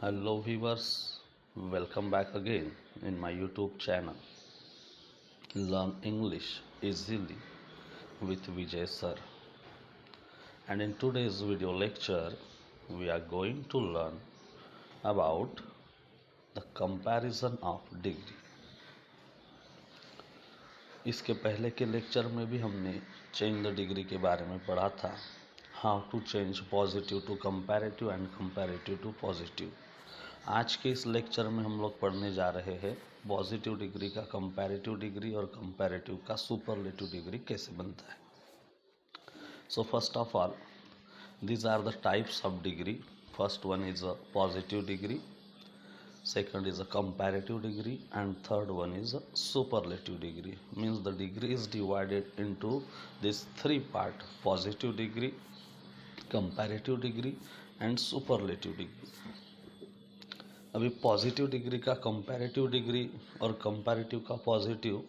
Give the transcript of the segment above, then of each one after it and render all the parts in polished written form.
Hello viewers, welcome back again in my YouTube channel Learn English Easily with Vijay Sir. And in today's video lecture, we are going to learn about the comparison of degree. इसके पहले के lecture में भी हमने change the degree के बारे में पढ़ा था, how to change positive to comparative and comparative to positive. आज के इस लेक्चर में हम लोग पढ़ने जा रहे हैं पॉजिटिव डिग्री का कंपैरेटिव डिग्री और कंपैरेटिव का सुपरलेटिव डिग्री कैसे बनता है। So first of all, these are the types of degree. First one is a positive degree, second is a comparative degree, and third one is a superlative degree. Means the degree is divided into these three part: positive degree, comparative degree and superlative degree. अभी positive degree का comparative degree और comparative का positive,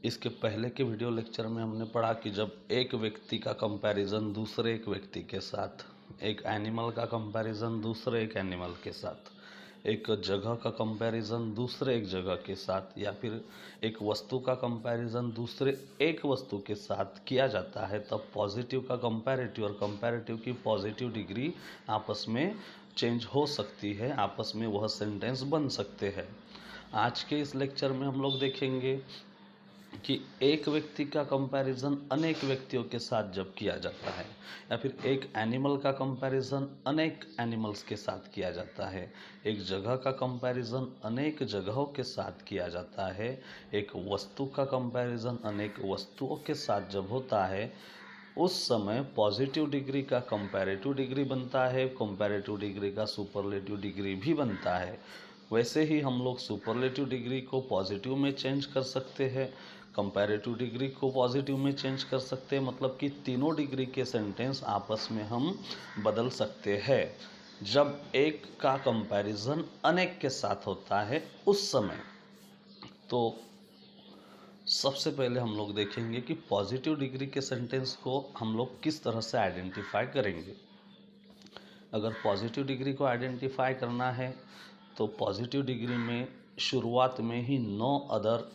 इसके पहले के video lecture में हमने पढ़ा कि जब एक व्यक्ति का कंपैरिजन दूसरे एक व्यक्ति के साथ, एक एनिमल का कंपैरिजन दूसरे एक एनिमल के साथ, एक जगह का कंपैरिजन दूसरे एक जगह के साथ, या फिर एक वस्तु का कंपैरिजन दूसरे एक वस्तु के साथ किया जाता है, तब पॉजिटिव का कंपैरेटिव और कंपैरेटिव की पॉजिटिव डिग्री आपस में चेंज हो सकती है, आपस में वह सेंटेंस बन सकते हैं। आज के इस लेक्चर में हम लोग देखेंगे कि एक व्यक्ति का कंपैरिजन अनेक व्यक्तियों के साथ जब किया जाता है, या फिर एक एनिमल का कंपैरिजन अनेक एनिमल्स के साथ किया जाता है, एक जगह का कंपैरिजन अनेक जगहों के साथ किया जाता है, एक वस्तु का कंपैरिजन अनेक वस्तुओं के साथ जब होता है, उस समय पॉजिटिव डिग्री का कंपैरेटिव डिग्री बनता है, कंपैरेटिव डिग्री का सुपरलेटिव डिग्री भी बनता है। वैसे ही हम लोग सुपरलेटिव डिग्री को पॉजिटिव में चेंज कर सकते हैं, कंपैरेटिव डिग्री को पॉजिटिव में चेंज कर सकते हैं, मतलब कि तीनों डिग्री के सेंटेंस आपस में हम बदल सकते हैं। जब एक का कंपैरिजन अनेक के साथ होता है उस समय, तो सबसे पहले हम लोग देखेंगे कि पॉजिटिव डिग्री के सेंटेंस को हम लोग किस तरह से आइडेंटिफाई करेंगे। अगर पॉजिटिव डिग्री को आइडेंटिफाई करना है तो पॉजिटिव डिग्री में शुरुआत में ही नो अदर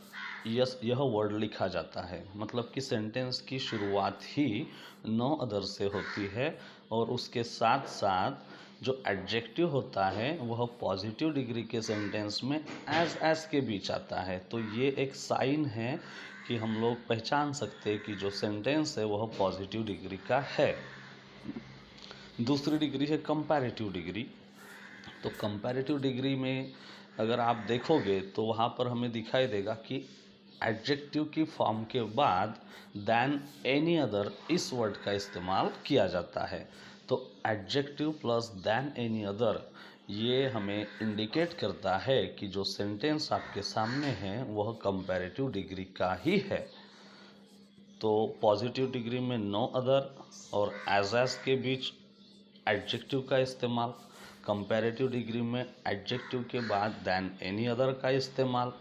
यह वर्ड लिखा जाता है, मतलब कि सेंटेंस की शुरुआत ही नो अदर से होती है, और उसके साथ साथ जो एडजेक्टिव होता है वह पॉजिटिव डिग्री के सेंटेंस में एज के बीच आता है। तो ये एक साइन है कि हम लोग पहचान सकते हैं कि जो सेंटेंस है वह पॉजिटिव डिग्री का है। दूसरी डिग्री है कंपैरेटिव डिग्री। तो कंपैरेटिव डिग्री में अगर आप देखोगे तो वहाँ पर हमें दिखाई देगा कि एडजेक्टिव की फॉर्म के बाद देन एनी अदर इस वर्ड का इस्तेमाल किया जाता है। तो adjective plus than any other ये हमें इंडिकेट करता है कि जो सेंटेंस आपके सामने है वह कंपैरेटिव डिग्री का ही है। तो पॉजिटिव डिग्री में नो अदर और एज के बीच एडजेक्टिव का इस्तेमाल, कंपैरेटिव डिग्री में एडजेक्टिव के बाद देन एनी अदर का इस्तेमाल।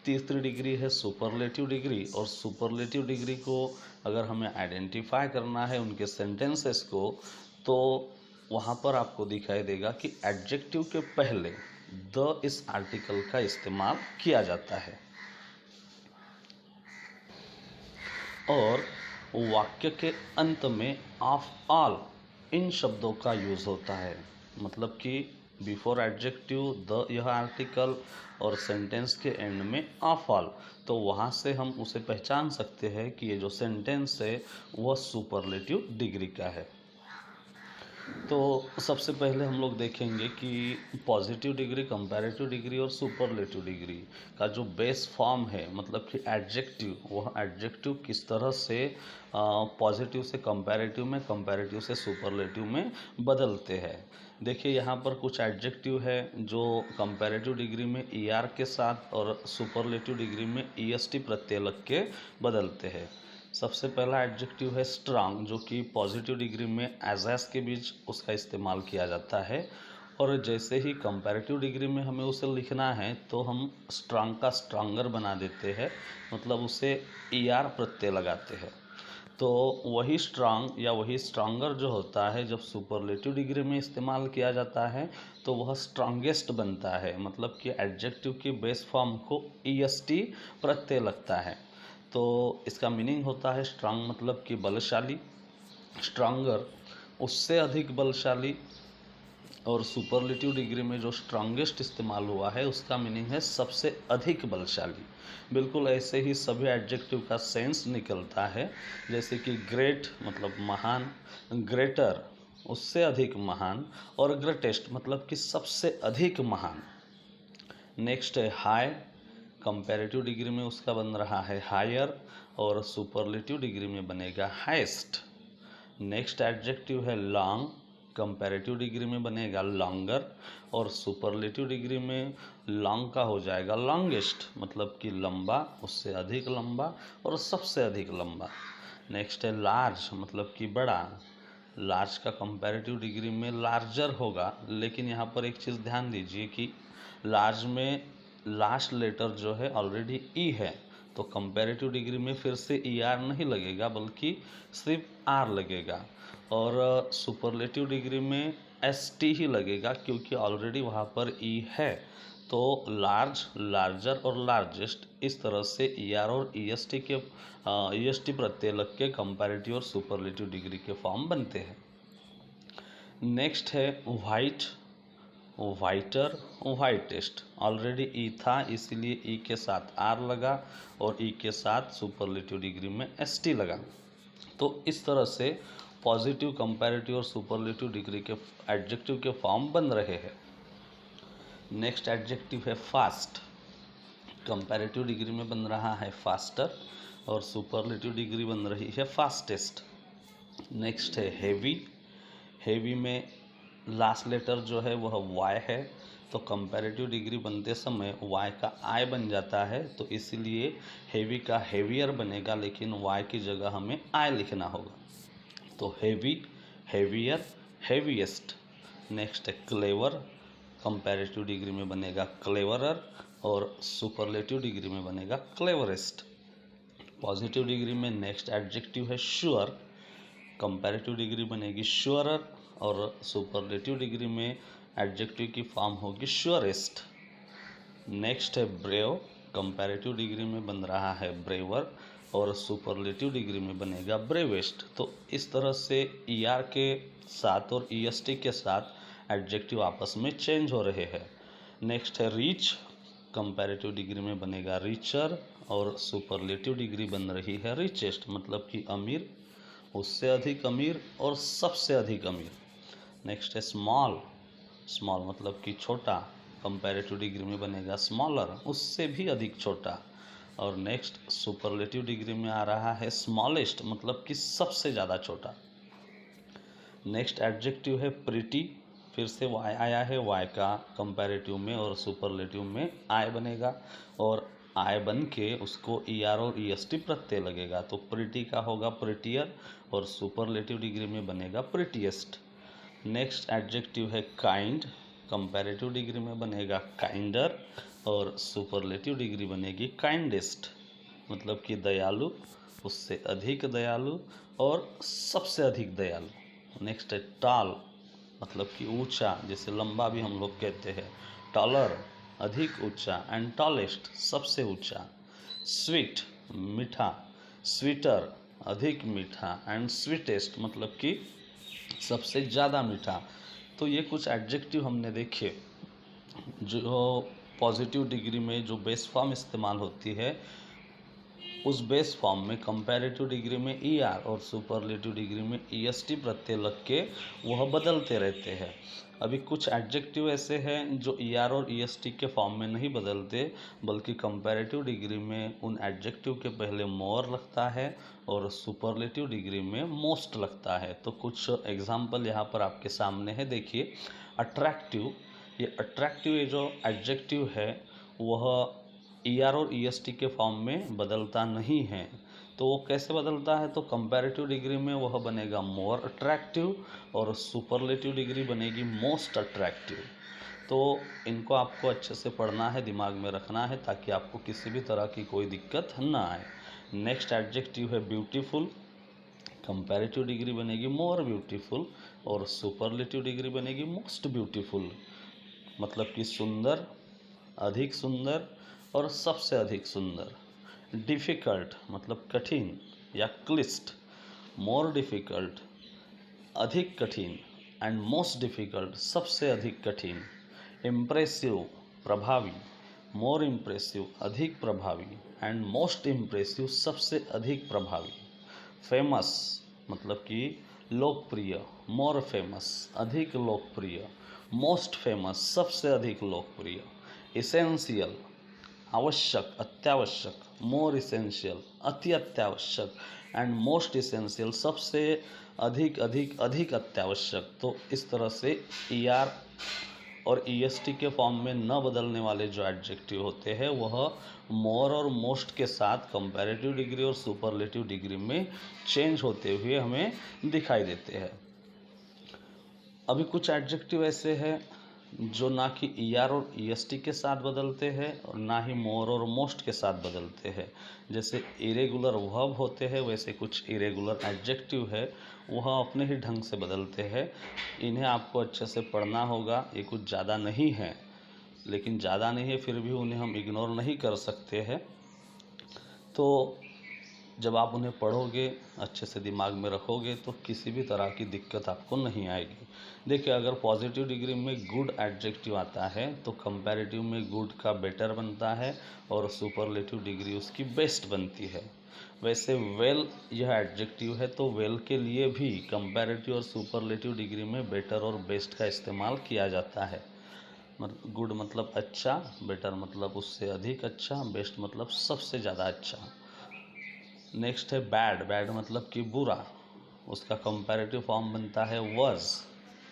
तीसरी डिग्री है सुपरलेटिव डिग्री, और सुपरलेटिव डिग्री को अगर हमें आइडेंटिफाई करना है उनके सेंटेंसेस को, तो वहाँ पर आपको दिखाई देगा कि एडजेक्टिव के पहले द इस आर्टिकल का इस्तेमाल किया जाता है, और वाक्य के अंत में ऑफ ऑल इन शब्दों का यूज़ होता है, मतलब कि बिफोर एडजेक्टिव द यह आर्टिकल और सेंटेंस के एंड में ऑफ ऑल। तो वहाँ से हम उसे पहचान सकते हैं कि ये जो सेंटेंस है वह सुपरलेटिव डिग्री का है। तो सबसे पहले हम लोग देखेंगे कि पॉजिटिव डिग्री, कंपैरेटिव डिग्री और सुपरलेटिव डिग्री का जो बेस फॉर्म है, मतलब कि एडजेक्टिव, वह एडजेक्टिव किस तरह से पॉजिटिव से कंपैरेटिव में, कंपैरेटिव से सुपरलेटिव में बदलते हैं। देखिए यहाँ पर कुछ एडजेक्टिव है जो कंपैरेटिव डिग्री में ER के साथ और सुपरलेटिव डिग्री में EST प्रत्यय लग के बदलते हैं। सबसे पहला एडजेक्टिव है स्ट्रांग, जो कि पॉजिटिव डिग्री में एज के बीच उसका इस्तेमाल किया जाता है, और जैसे ही कंपैरेटिव डिग्री में हमें उसे लिखना है तो हम स्ट्रांग का स्ट्रांगर बना देते हैं, मतलब उसे ER प्रत्यय लगाते हैं। तो वही स्ट्रांग या वही स्ट्रांगर जो होता है जब सुपरलेटिव डिग्री में इस्तेमाल किया जाता है तो वह स्ट्रांगेस्ट बनता है, मतलब कि एडजेक्टिव की बेस फॉर्म को ईएसटी प्रत्यय लगता है। तो इसका मीनिंग होता है स्ट्रांग मतलब कि बलशाली, स्ट्रांगर उससे अधिक बलशाली, और सुपरलेटिव डिग्री में जो स्ट्रांगेस्ट इस्तेमाल हुआ है उसका मीनिंग है सबसे अधिक बलशाली। बिल्कुल ऐसे ही सभी एडजेक्टिव का सेंस निकलता है, जैसे कि ग्रेट मतलब महान, ग्रेटर उससे अधिक महान, और ग्रेटेस्ट मतलब कि सबसे अधिक महान। नेक्स्ट है हाई, कंपैरेटिव डिग्री में उसका बन रहा है हायर, और सुपरलेटिव डिग्री में बनेगा हाईएस्ट। नेक्स्ट एडजेक्टिव है लॉन्ग, कंपैरेटिव डिग्री में बनेगा लॉन्गर, और सुपरलेटिव डिग्री में लॉन्ग का हो जाएगा लॉन्गेस्ट, मतलब कि लंबा, उससे अधिक लंबा, और सबसे अधिक लंबा। नेक्स्ट है लार्ज मतलब कि बड़ा, लार्ज का कंपैरेटिव डिग्री में लार्जर होगा, लेकिन यहाँ पर एक चीज़ ध्यान दीजिए कि लार्ज में लास्ट लेटर जो है ऑलरेडी ई है, तो कंपैरेटिव डिग्री में फिर से ई आर नहीं लगेगा बल्कि सिर्फ आर लगेगा, और सुपरलेटिव डिग्री में एस टी ही लगेगा क्योंकि ऑलरेडी वहाँ पर ई है। तो लार्ज, लार्जर और लार्जेस्ट इस तरह से ई आर और ई एस टी के ई एस टी प्रत्यय लग के कंपैरेटिव और सुपरलेटिव डिग्री के फॉर्म बनते हैं। नेक्स्ट है वाइट, वाइटर, वाइटेस्ट, ऑलरेडी ई था इसीलिए ई के साथ आर लगा और ई के साथ सुपरलेटिव डिग्री में एस टी लगा। तो इस तरह से पॉजिटिव, कंपैरेटिव और सुपरलेटिव डिग्री के एडजेक्टिव के फॉर्म बन रहे हैं। नेक्स्ट एडजेक्टिव है फास्ट, कंपैरेटिव डिग्री में बन रहा है फास्टर और सुपरलेटिव डिग्री बन रही है फास्टेस्ट। नेक्स्ट है हेवी, हेवी में लास्ट लेटर जो है वह वाई है, तो कंपैरेटिव डिग्री बनते समय वाई का आई बन जाता है, तो इसीलिए हेवी का हेवियर बनेगा, लेकिन वाई की जगह हमें आई लिखना होगा। तो हेवी, हेवियर, हेवीएस्ट। नेक्स्ट है क्लेवर, कंपैरेटिव डिग्री में बनेगा क्लेवरर और सुपरलेटिव डिग्री में बनेगा क्लेवरेस्ट। पॉजिटिव डिग्री में नेक्स्ट एडजेक्टिव है श्योर, कंपैरेटिव डिग्री बनेगी श्योरर और सुपरलेटिव डिग्री में एडजेक्टिव की फॉर्म होगी श्योरेस्ट। नेक्स्ट है ब्रेव, कंपैरेटिव डिग्री में बन रहा है ब्रेवर और सुपरलेटिव डिग्री में बनेगा ब्रेवेस्ट। तो इस तरह से ई आर के साथ और ई एस टी के साथ एडजेक्टिव आपस में चेंज हो रहे हैं। नेक्स्ट है रिच, कंपैरेटिव डिग्री में बनेगा रिचर और सुपरलेटिव डिग्री बन रही है रिचेस्ट, मतलब कि अमीर, उससे अधिक अमीर और सबसे अधिक अमीर। नेक्स्ट है स्मॉल, स्मॉल मतलब कि छोटा, कंपैरेटिव डिग्री में बनेगा स्मॉलर, उससे भी अधिक छोटा। और नेक्स्ट सुपरलेटिव डिग्री में आ रहा है स्मॉलेस्ट, मतलब कि सबसे ज़्यादा छोटा। नेक्स्ट एडजेक्टिव है प्रिटी, फिर से वाई आया है, वाई का कंपैरेटिव में और सुपरलेटिव में आई बनेगा और आई बन के उसको ई आर और ई एस टी प्रत्यय लगेगा, तो प्रिटी का होगा प्रिटियर और सुपरलेटिव डिग्री में बनेगा प्रिटीएस्ट। नेक्स्ट एडजेक्टिव है काइंड, कंपैरेटिव डिग्री में बनेगा काइंडर और सुपरलेटिव डिग्री बनेगी काइंडेस्ट, मतलब कि दयालु, उससे अधिक दयालु और सबसे अधिक दयालु। नेक्स्ट है टॉल, मतलब कि ऊंचा, जैसे लंबा भी हम लोग कहते हैं, टॉलर अधिक ऊंचा, एंड टॉलेस्ट सबसे ऊंचा। स्वीट मीठा, स्वीटर अधिक मीठा, एंड स्वीटेस्ट मतलब कि सबसे ज़्यादा मीठा। तो ये कुछ एडजेक्टिव हमने देखे जो पॉजिटिव डिग्री में जो बेस फॉर्म इस्तेमाल होती है उस बेस फॉर्म में कंपैरेटिव डिग्री में ई आर और सुपरलेटिव डिग्री में ई एस टी प्रत्यय लग के वह बदलते रहते हैं। अभी कुछ एडजेक्टिव ऐसे हैं जो ई आर और ई एस टी के फॉर्म में नहीं बदलते, बल्कि कंपैरेटिव डिग्री में उन एडजेक्टिव के पहले मोर लगता है और सुपरलेटिव डिग्री में मोस्ट लगता है। तो कुछ एग्जाम्पल यहाँ पर आपके सामने है, देखिए। अट्रैक्टिव, ये अट्रैक्टिव ये जो एडजेक्टिव है वह ई आर और ई एस टी के फॉर्म में बदलता नहीं है। तो वो कैसे बदलता है, तो कंपैरेटिव डिग्री में वह बनेगा मोर अट्रैक्टिव और सुपरलेटिव डिग्री बनेगी मोस्ट अट्रैक्टिव। तो इनको आपको अच्छे से पढ़ना है, दिमाग में रखना है, ताकि आपको किसी भी तरह की कोई दिक्कत ना आए। नेक्स्ट एडजेक्टिव है ब्यूटीफुल, कंपैरेटिव डिग्री बनेगी मोर ब्यूटीफुल और सुपरलेटिव डिग्री बनेगी मोस्ट ब्यूटीफुल, मतलब कि सुंदर, अधिक सुंदर और सबसे अधिक सुंदर। डिफ़िकल्ट मतलब कठिन या क्लिष्ट, मोर डिफ़िकल्ट अधिक कठिन एंड मोस्ट डिफ़िकल्ट सबसे अधिक कठिन। इम्प्रेसिव प्रभावी, मोर इम्प्रेसिव अधिक प्रभावी एंड मोस्ट इम्प्रेसिव सबसे अधिक प्रभावी। फेमस मतलब कि लोकप्रिय, मोर फेमस अधिक लोकप्रिय, मोस्ट फेमस सबसे अधिक लोकप्रिय। इसेंशियल आवश्यक अत्यावश्यक, मोर इसेंशियल अति अत्यावश्यक एंड मोस्ट इसेंशियल सबसे अधिक अधिक अधिक अत्यावश्यक। तो इस तरह से ER और EST के फॉर्म में न बदलने वाले जो एडजेक्टिव होते हैं वह मोर और मोस्ट के साथ कंपैरेटिव डिग्री और सुपरलेटिव डिग्री में चेंज होते हुए हमें दिखाई देते हैं। अभी कुछ एडजेक्टिव ऐसे हैं जो ना कि ER और EST के साथ बदलते हैं और ना ही मोर और मोस्ट के साथ बदलते हैं। जैसे इरेगुलर वर्ब होते हैं वैसे कुछ इरेगुलर एडजेक्टिव है वह अपने ही ढंग से बदलते हैं। इन्हें आपको अच्छे से पढ़ना होगा। ये कुछ ज़्यादा नहीं है, लेकिन ज़्यादा नहीं है फिर भी उन्हें हम इग्नोर नहीं कर सकते हैं। तो जब आप उन्हें पढ़ोगे, अच्छे से दिमाग में रखोगे तो किसी भी तरह की दिक्कत आपको नहीं आएगी। देखिए, अगर पॉजिटिव डिग्री में गुड एडजेक्टिव आता है तो कंपैरेटिव में गुड का बेटर बनता है और सुपरलेटिव डिग्री उसकी बेस्ट बनती है। वैसे वेल यह एडजेक्टिव है तो वेल के लिए भी कंपैरेटिव और सुपरलेटिव डिग्री में बेटर और बेस्ट का इस्तेमाल किया जाता है। गुड मतलब अच्छा, बेटर मतलब उससे अधिक अच्छा, बेस्ट मतलब सबसे ज़्यादा अच्छा। नेक्स्ट है बैड। बैड मतलब कि बुरा, उसका कंपैरेटिव फॉर्म बनता है वर्स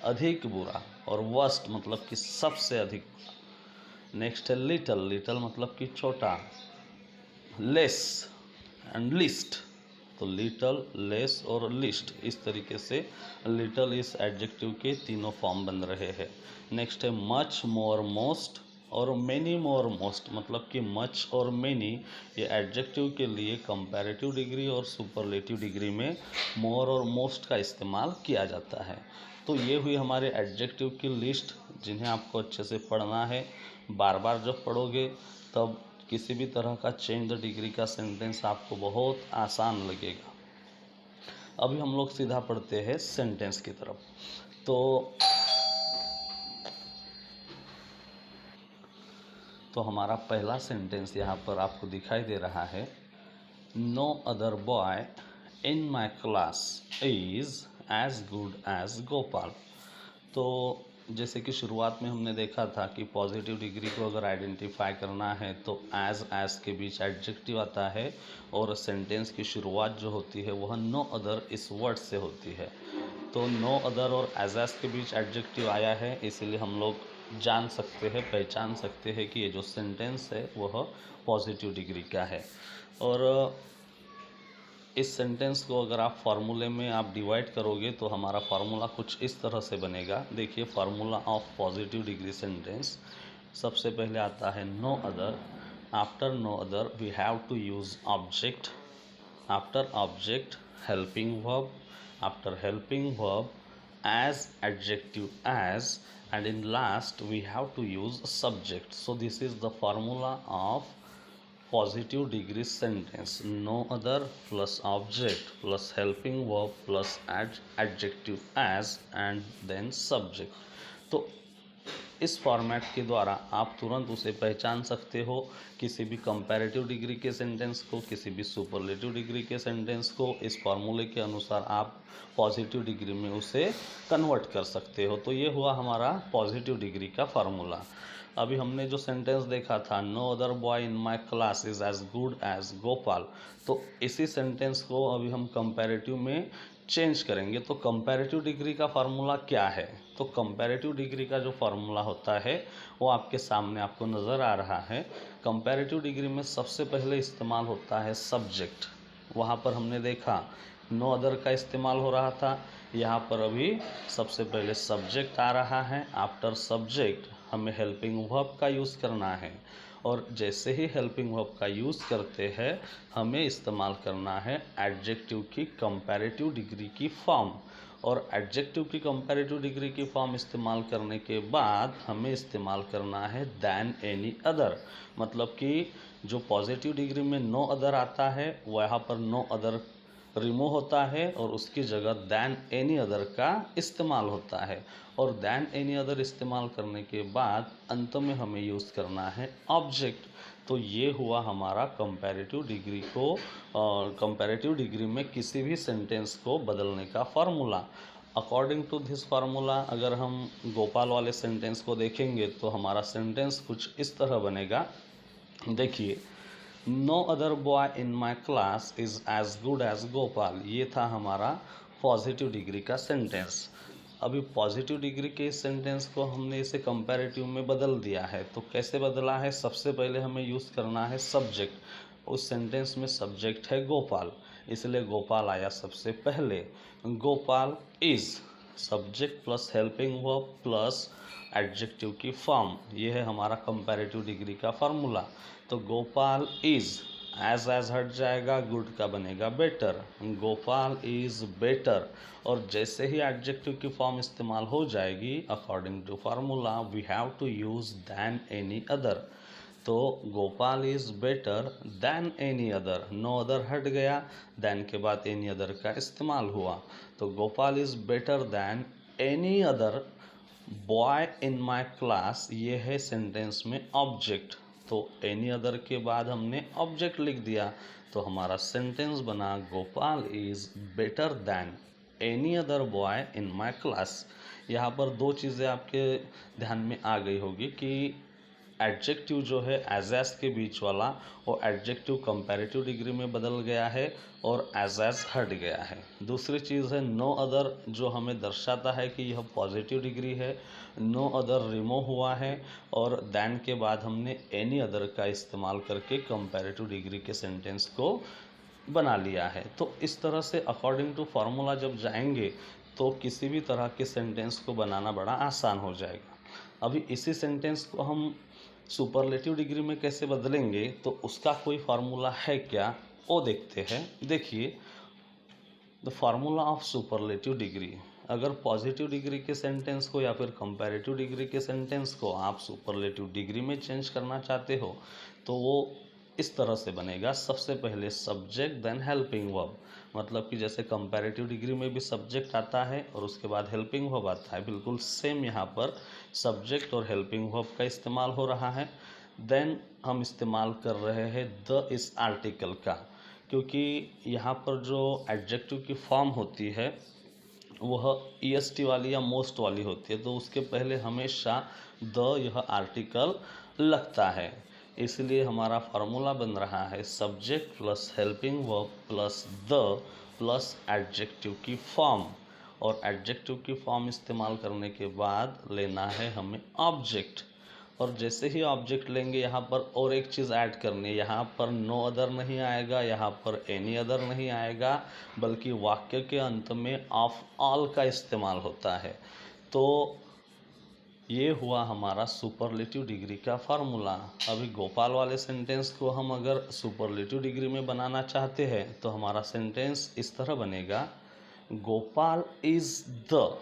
अधिक बुरा, और वर्स्ट मतलब कि सबसे अधिक बुरा। नेक्स्ट है लिटल। लिटल मतलब कि छोटा। लेस एंड लिस्ट, तो लिटल, लेस और लिस्ट, इस तरीके से लिटल इस एडजेक्टिव के तीनों फॉर्म बन रहे हैं। नेक्स्ट है मच, मोर, मोस्ट और मेनी, मोर, मोस्ट, मतलब कि मच और मेनी ये एडजेक्टिव के लिए कंपैरेटिव डिग्री और सुपरलेटिव डिग्री में मोर और मोस्ट का इस्तेमाल किया जाता है। तो ये हुई हमारे एडजेक्टिव की लिस्ट जिन्हें आपको अच्छे से पढ़ना है। बार बार जब पढ़ोगे तब किसी भी तरह का चेंज द डिग्री का सेंटेंस आपको बहुत आसान लगेगा। अभी हम लोग सीधा पढ़ते हैं सेंटेंस की तरफ। तो हमारा पहला सेंटेंस यहाँ पर आपको दिखाई दे रहा है। No other boy in my class is as good as Gopal. तो जैसे कि शुरुआत में हमने देखा था कि पॉजिटिव डिग्री को अगर आइडेंटिफाई करना है तो एज के बीच एडजेक्टिव आता है और सेंटेंस की शुरुआत जो होती है वह नो अदर इस वर्ड से होती है। तो नो अदर और एज के बीच एडजेक्टिव आया है, इसीलिए हम लोग जान सकते हैं, पहचान सकते हैं कि ये जो सेंटेंस है वह पॉजिटिव डिग्री का है। और इस सेंटेंस को अगर आप फार्मूले में आप डिवाइड करोगे तो हमारा फार्मूला कुछ इस तरह से बनेगा। देखिए, formula of positive degree sentence, सबसे पहले आता है no other. After no other we have to use object, after object helping verb, after helping verb as adjective as, and in last we have to use subject. So this is the formula of positive degree sentence: no other plus object plus helping verb plus adjective as and then subject. तो इस format के द्वारा आप तुरंत उसे पहचान सकते हो, किसी भी कंपैरेटिव डिग्री के सेंटेंस को, किसी भी सुपरलेटिव डिग्री के सेंटेंस को। इस फार्मूले के अनुसार आप पॉजिटिव डिग्री में उसे कन्वर्ट कर सकते हो। तो ये हुआ हमारा पॉजिटिव डिग्री का फार्मूला। अभी हमने जो सेंटेंस देखा था, no other boy in my class is as good as Gopal, तो इसी सेंटेंस को अभी हम कंपैरेटिव में चेंज करेंगे। तो कंपैरेटिव डिग्री का फार्मूला क्या है? तो कंपैरेटिव डिग्री का जो फार्मूला होता है वो आपके सामने आपको नज़र आ रहा है। कंपैरेटिव डिग्री में सबसे पहले इस्तेमाल होता है सब्जेक्ट। वहाँ पर हमने देखा नो अदर का इस्तेमाल हो रहा था, यहाँ पर अभी सबसे पहले सब्जेक्ट आ रहा है। आफ्टर सब्जेक्ट हमें हेल्पिंग वर्ब का यूज़ करना है और जैसे ही हेल्पिंग वर्ब का यूज़ करते हैं हमें इस्तेमाल करना है एडजेक्टिव की कंपैरेटिव डिग्री की फॉर्म। और एडजेक्टिव की कंपैरेटिव डिग्री की फॉर्म इस्तेमाल करने के बाद हमें इस्तेमाल करना है दैन एनी अदर। मतलब कि जो पॉजिटिव डिग्री में नो अदर आता है वहाँ पर नो अदर रिमूव होता है और उसकी जगह दैन एनी अदर का इस्तेमाल होता है। और दैन एनी अदर इस्तेमाल करने के बाद अंत में हमें यूज़ करना है ऑब्जेक्ट। तो ये हुआ हमारा कंपैरेटिव डिग्री को कंपैरेटिव डिग्री में किसी भी सेंटेंस को बदलने का formula. According to this formula अगर हम गोपाल वाले सेंटेंस को देखेंगे तो हमारा सेंटेंस कुछ इस तरह बनेगा। देखिए, no other boy in my class is as good as Gopal, ये था हमारा पॉजिटिव डिग्री का सेंटेंस। अभी पॉजिटिव डिग्री के इस सेंटेंस को हमने इसे कंपैरेटिव में बदल दिया है। तो कैसे बदला है? सबसे पहले हमें यूज़ करना है सब्जेक्ट। उस सेंटेंस में सब्जेक्ट है गोपाल, इसलिए गोपाल आया सबसे पहले। Gopal is subject plus helping verb plus adjective की फॉर्म, ये है हमारा कंपैरेटिव डिग्री का फार्मूला। तो गोपाल इज़ एज हट जाएगा, गुड का बनेगा बेटर, गोपाल इज़ बेटर। और जैसे ही एडजेक्टिव की फॉर्म इस्तेमाल हो जाएगी according to formula we have to use than any other. तो Gopal is better than any other, no other हट गया, दैन के बाद एनी अदर का इस्तेमाल हुआ। तो Gopal is better than any other boy in my class, ये है सेंटेंस में ऑब्जेक्ट। तो एनी अदर के बाद हमने ऑब्जेक्ट लिख दिया तो हमारा सेंटेंस बना Gopal is better than any other boy in my class. यहाँ पर दो चीज़ें आपके ध्यान में आ गई होगी कि एडजेक्टिव जो है एज के बीच वाला वो एडजेक्टिव कंपैरेटिव डिग्री में बदल गया है और एज हट गया है। दूसरी चीज़ है नो अदर, जो हमें दर्शाता है कि यह पॉजिटिव डिग्री है, नो अदर रिमूव हुआ है और दैन के बाद हमने एनी अदर का इस्तेमाल करके कंपैरेटिव डिग्री के सेंटेंस को बना लिया है। तो इस तरह से अकॉर्डिंग टू फार्मूला जब जाएंगे तो किसी भी तरह के सेंटेंस को बनाना बड़ा आसान हो जाएगा। अभी इसी सेंटेंस को हम सुपरलेटिव डिग्री में कैसे बदलेंगे तो उसका कोई फार्मूला है क्या वो देखते हैं। देखिए, the formula of superlative degree, अगर पॉजिटिव डिग्री के सेंटेंस को या फिर कंपैरेटिव डिग्री के सेंटेंस को आप सुपरलेटिव डिग्री में चेंज करना चाहते हो तो वो इस तरह से बनेगा। सबसे पहले सब्जेक्ट देन हेल्पिंग वर्ब, मतलब कि जैसे कंपैरेटिव डिग्री में भी सब्जेक्ट आता है और उसके बाद हेल्पिंग वर्ब आता है, बिल्कुल सेम यहाँ पर सब्जेक्ट और हेल्पिंग वर्ब का इस्तेमाल हो रहा है। देन हम इस्तेमाल कर रहे हैं द इस आर्टिकल का, क्योंकि यहाँ पर जो एडजेक्टिव की फॉर्म होती है वह ईएसटी वाली या मोस्ट वाली होती है, तो उसके पहले हमेशा द यह आर्टिकल लगता है। इसलिए हमारा फार्मूला बन रहा है subject plus helping verb plus the plus adjective की फॉर्म। और एडजेक्टिव की फॉर्म इस्तेमाल करने के बाद लेना है हमें ऑब्जेक्ट। और जैसे ही ऑब्जेक्ट लेंगे यहाँ पर और एक चीज़ ऐड करनी है, यहाँ पर नो अदर नहीं आएगा, यहाँ पर एनी अदर नहीं आएगा, बल्कि वाक्य के अंत में ऑफ ऑल का इस्तेमाल होता है। तो ये हुआ हमारा सुपरलेटिव डिग्री का फार्मूला। अभी गोपाल वाले सेंटेंस को हम अगर सुपरलेटिव डिग्री में बनाना चाहते हैं तो हमारा सेंटेंस इस तरह बनेगा, Gopal is the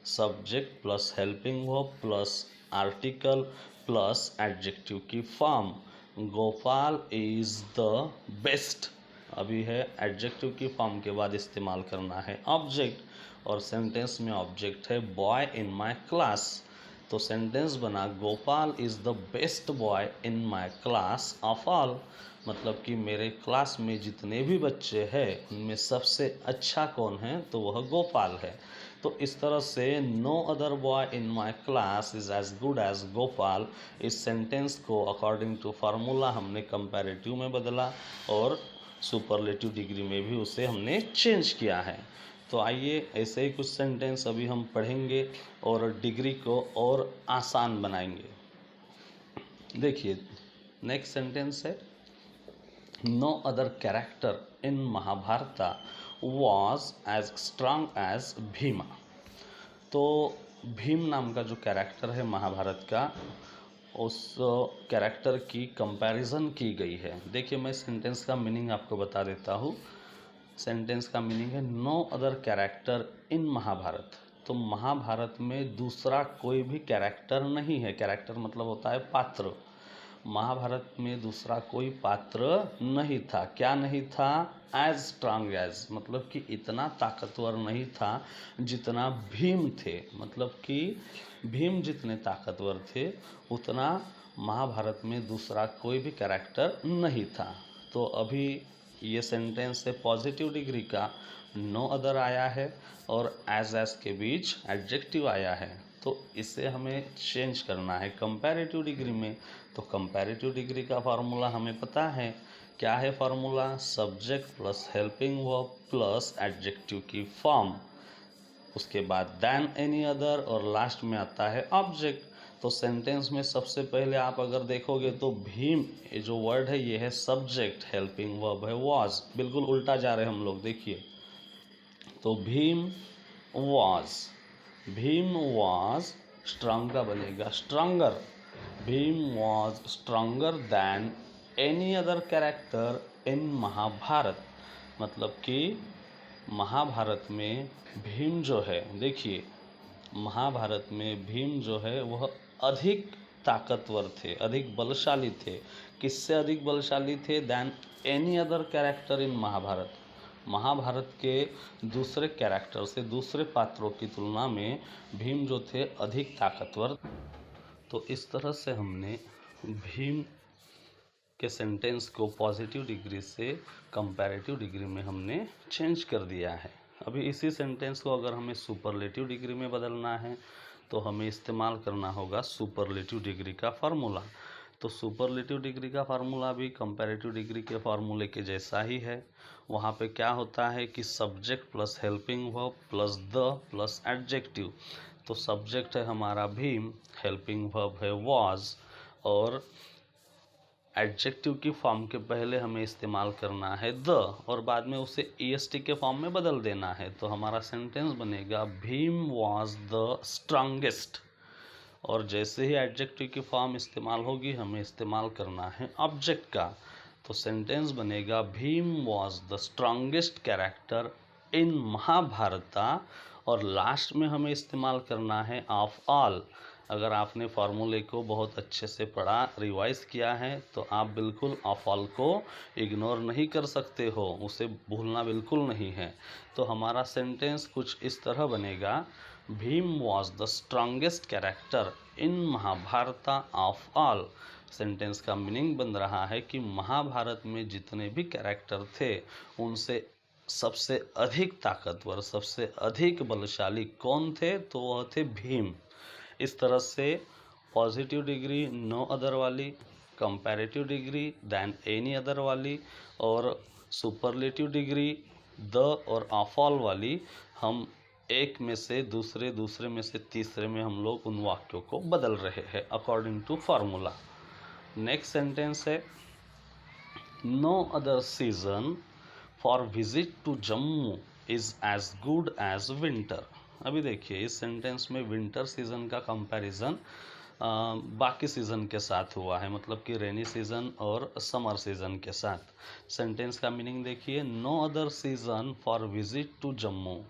subject plus helping verb plus article plus adjective की form, Gopal is the best. अभी है एडजेक्टिव की फॉर्म के बाद इस्तेमाल करना है ऑब्जेक्ट और सेंटेंस में ऑब्जेक्ट है बॉय इन माई क्लास। तो सेंटेंस बना Gopal is the best boy in my class of all, मतलब कि मेरे क्लास में जितने भी बच्चे हैं उनमें सबसे अच्छा कौन है तो वह गोपाल है। तो इस तरह से no other boy in my class is as good as Gopal, इस सेंटेंस को अकॉर्डिंग टू फार्मूला हमने कंपैरेटिव में बदला और सुपरलेटिव डिग्री में भी उसे हमने चेंज किया है। तो आइए ऐसे ही कुछ सेंटेंस अभी हम पढ़ेंगे और डिग्री को और आसान बनाएंगे। देखिए, नेक्स्ट सेंटेंस है no other character in Mahabharata was as strong as Bhima. तो भीम नाम का जो कैरेक्टर है महाभारत का उस कैरेक्टर की कंपैरिजन की गई है। देखिए मैं सेंटेंस का मीनिंग आपको बता देता हूँ। सेंटेंस का मीनिंग है no other character in Mahabharat. तो महाभारत में दूसरा कोई भी कैरेक्टर नहीं है। कैरेक्टर मतलब होता है पात्र। महाभारत में दूसरा कोई पात्र नहीं था। क्या नहीं था? एज स्ट्रांग एज, मतलब कि इतना ताकतवर नहीं था जितना भीम थे। मतलब कि भीम जितने ताकतवर थे उतना महाभारत में दूसरा कोई भी कैरेक्टर नहीं था। तो अभी ये सेंटेंस है पॉजिटिव डिग्री का, नो अदर आया है और एज के बीच एडजेक्टिव आया है। तो इसे हमें चेंज करना है कंपैरेटिव डिग्री में। तो कंपैरेटिव डिग्री का फार्मूला हमें पता है। क्या है formula? Subject plus helping verb plus adjective की फॉर्म, उसके बाद देन एनी अदर और लास्ट में आता है ऑब्जेक्ट। तो सेंटेंस में सबसे पहले आप अगर देखोगे तो भीम ये जो वर्ड है ये है सब्जेक्ट, हेल्पिंग वर्ब है वाज। बिल्कुल उल्टा जा रहे हैं हम लोग, देखिए। तो भीम वाज स्ट्रांग का बनेगा stronger. Bhim was stronger than any other character in Mahabharat. मतलब कि महाभारत में भीम जो है, देखिए महाभारत में भीम जो है वह अधिक ताकतवर थे, अधिक बलशाली थे। किससे अधिक बलशाली थे? Than any other character in Mahabharat. Mahabharat के दूसरे कैरेक्टर से, दूसरे पात्रों की तुलना में भीम जो थे अधिक ताकतवर। तो इस तरह से हमने भीम के सेंटेंस को पॉजिटिव डिग्री से कंपैरेटिव डिग्री में हमने चेंज कर दिया है। अभी इसी सेंटेंस को अगर हमें सुपरलेटिव डिग्री में बदलना है तो हमें इस्तेमाल करना होगा सुपरलेटिव डिग्री का फार्मूला। तो सुपरलेटिव डिग्री का फार्मूला भी कंपैरेटिव डिग्री के फार्मूले के जैसा ही है। वहाँ पे क्या होता है कि subject plus helping verb plus the plus adjective. तो सब्जेक्ट है हमारा भीम, हेल्पिंग वर्ब है वाज और एडजेक्टिव की फॉर्म के पहले हमें इस्तेमाल करना है द और बाद में उसे ईएसटी के फॉर्म में बदल देना है। तो हमारा सेंटेंस बनेगा भीम वाज द स्ट्रांगेस्ट। और जैसे ही एडजेक्टिव की फॉर्म इस्तेमाल होगी हमें इस्तेमाल करना है ऑब्जेक्ट का। तो सेंटेंस बनेगा Bhim was the strongest character in Mahabharata और लास्ट में हमें इस्तेमाल करना है ऑफ ऑल। अगर आपने फार्मूले को बहुत अच्छे से पढ़ा, रिवाइज किया है तो आप बिल्कुल ऑफ ऑल को इग्नोर नहीं कर सकते हो, उसे भूलना बिल्कुल नहीं है। तो हमारा सेंटेंस कुछ इस तरह बनेगा Bhim was the strongest character in Mahabharata of all. Sentence का मीनिंग बन रहा है कि महाभारत में जितने भी कैरेक्टर थे उनसे सबसे अधिक ताकतवर, सबसे अधिक बलशाली कौन थे? तो वह थे भीम। इस तरह से पॉजिटिव डिग्री नो अदर वाली, comparative degree then any other वाली और सुपरलेटिव डिग्री द और ऑफ ऑल वाली हम एक में से दूसरे, दूसरे में से तीसरे में हम लोग उन वाक्यों को बदल रहे हैं according to formula. Next sentence है no other season for visit to Jammu is as good as winter. अभी देखिए इस सेंटेंस में विंटर सीजन का कंपैरिजन बाकी सीज़न के साथ हुआ है, मतलब कि रेनी सीज़न और समर सीज़न के साथ। सेंटेंस का मीनिंग देखिए no other season for visit to Jammu.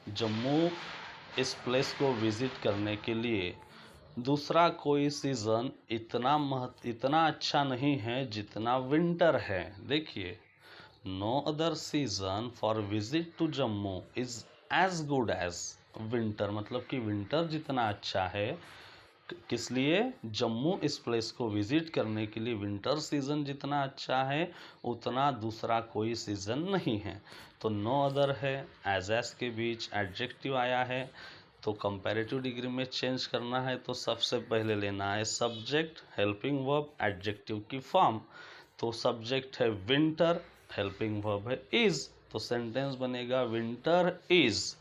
Jammu इस प्लेस को विजिट करने के लिए दूसरा कोई सीज़न इतना अच्छा नहीं है जितना विंटर है। देखिए no other season for visit to Jammu is as good as winter, मतलब कि विंटर जितना अच्छा है, किस लिए? जम्मू इस प्लेस को विजिट करने के लिए विंटर सीज़न जितना अच्छा है उतना दूसरा कोई सीज़न नहीं है। तो नो अदर है, एज के बीच एडजेक्टिव आया है। तो कंपैरेटिव डिग्री में चेंज करना है तो सबसे पहले लेना है सब्जेक्ट, हेल्पिंग वर्ब, एडजेक्टिव की फॉर्म। तो सब्जेक्ट है विंटर, हेल्पिंग वर्ब है इज। तो सेंटेंस बनेगा विंटर इज,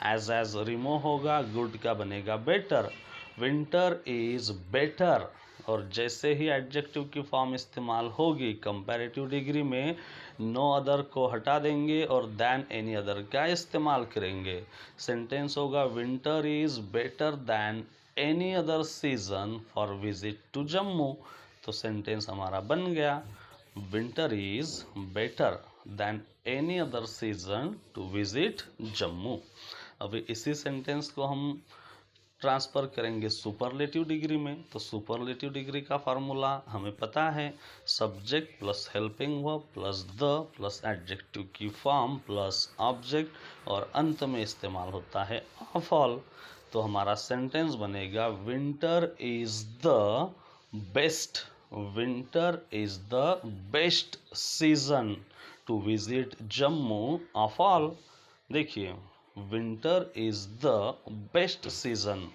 एज रिमूव होगा, गुड का बनेगा बेटर, विंटर इज बेटर। और जैसे ही एडजेक्टिव की फॉर्म इस्तेमाल होगी कंपैरेटिव डिग्री में नो अदर को हटा देंगे और दैन एनी अदर का इस्तेमाल करेंगे। सेंटेंस होगा winter is better than any other season for visit to Jammu. तो सेंटेंस हमारा बन गया, winter is better than any other season to visit Jammu. अभी इसी सेंटेंस को हम ट्रांसफ़र करेंगे सुपरलेटिव डिग्री में। तो सुपरलेटिव डिग्री का फार्मूला हमें पता है, subject plus helping verb plus the plus adjective की फॉर्म प्लस ऑब्जेक्ट और अंत में इस्तेमाल होता है ऑफ ऑल। तो हमारा सेंटेंस बनेगा, winter is the best, winter is the best season to visit Jammu of all. देखिए, winter is the best season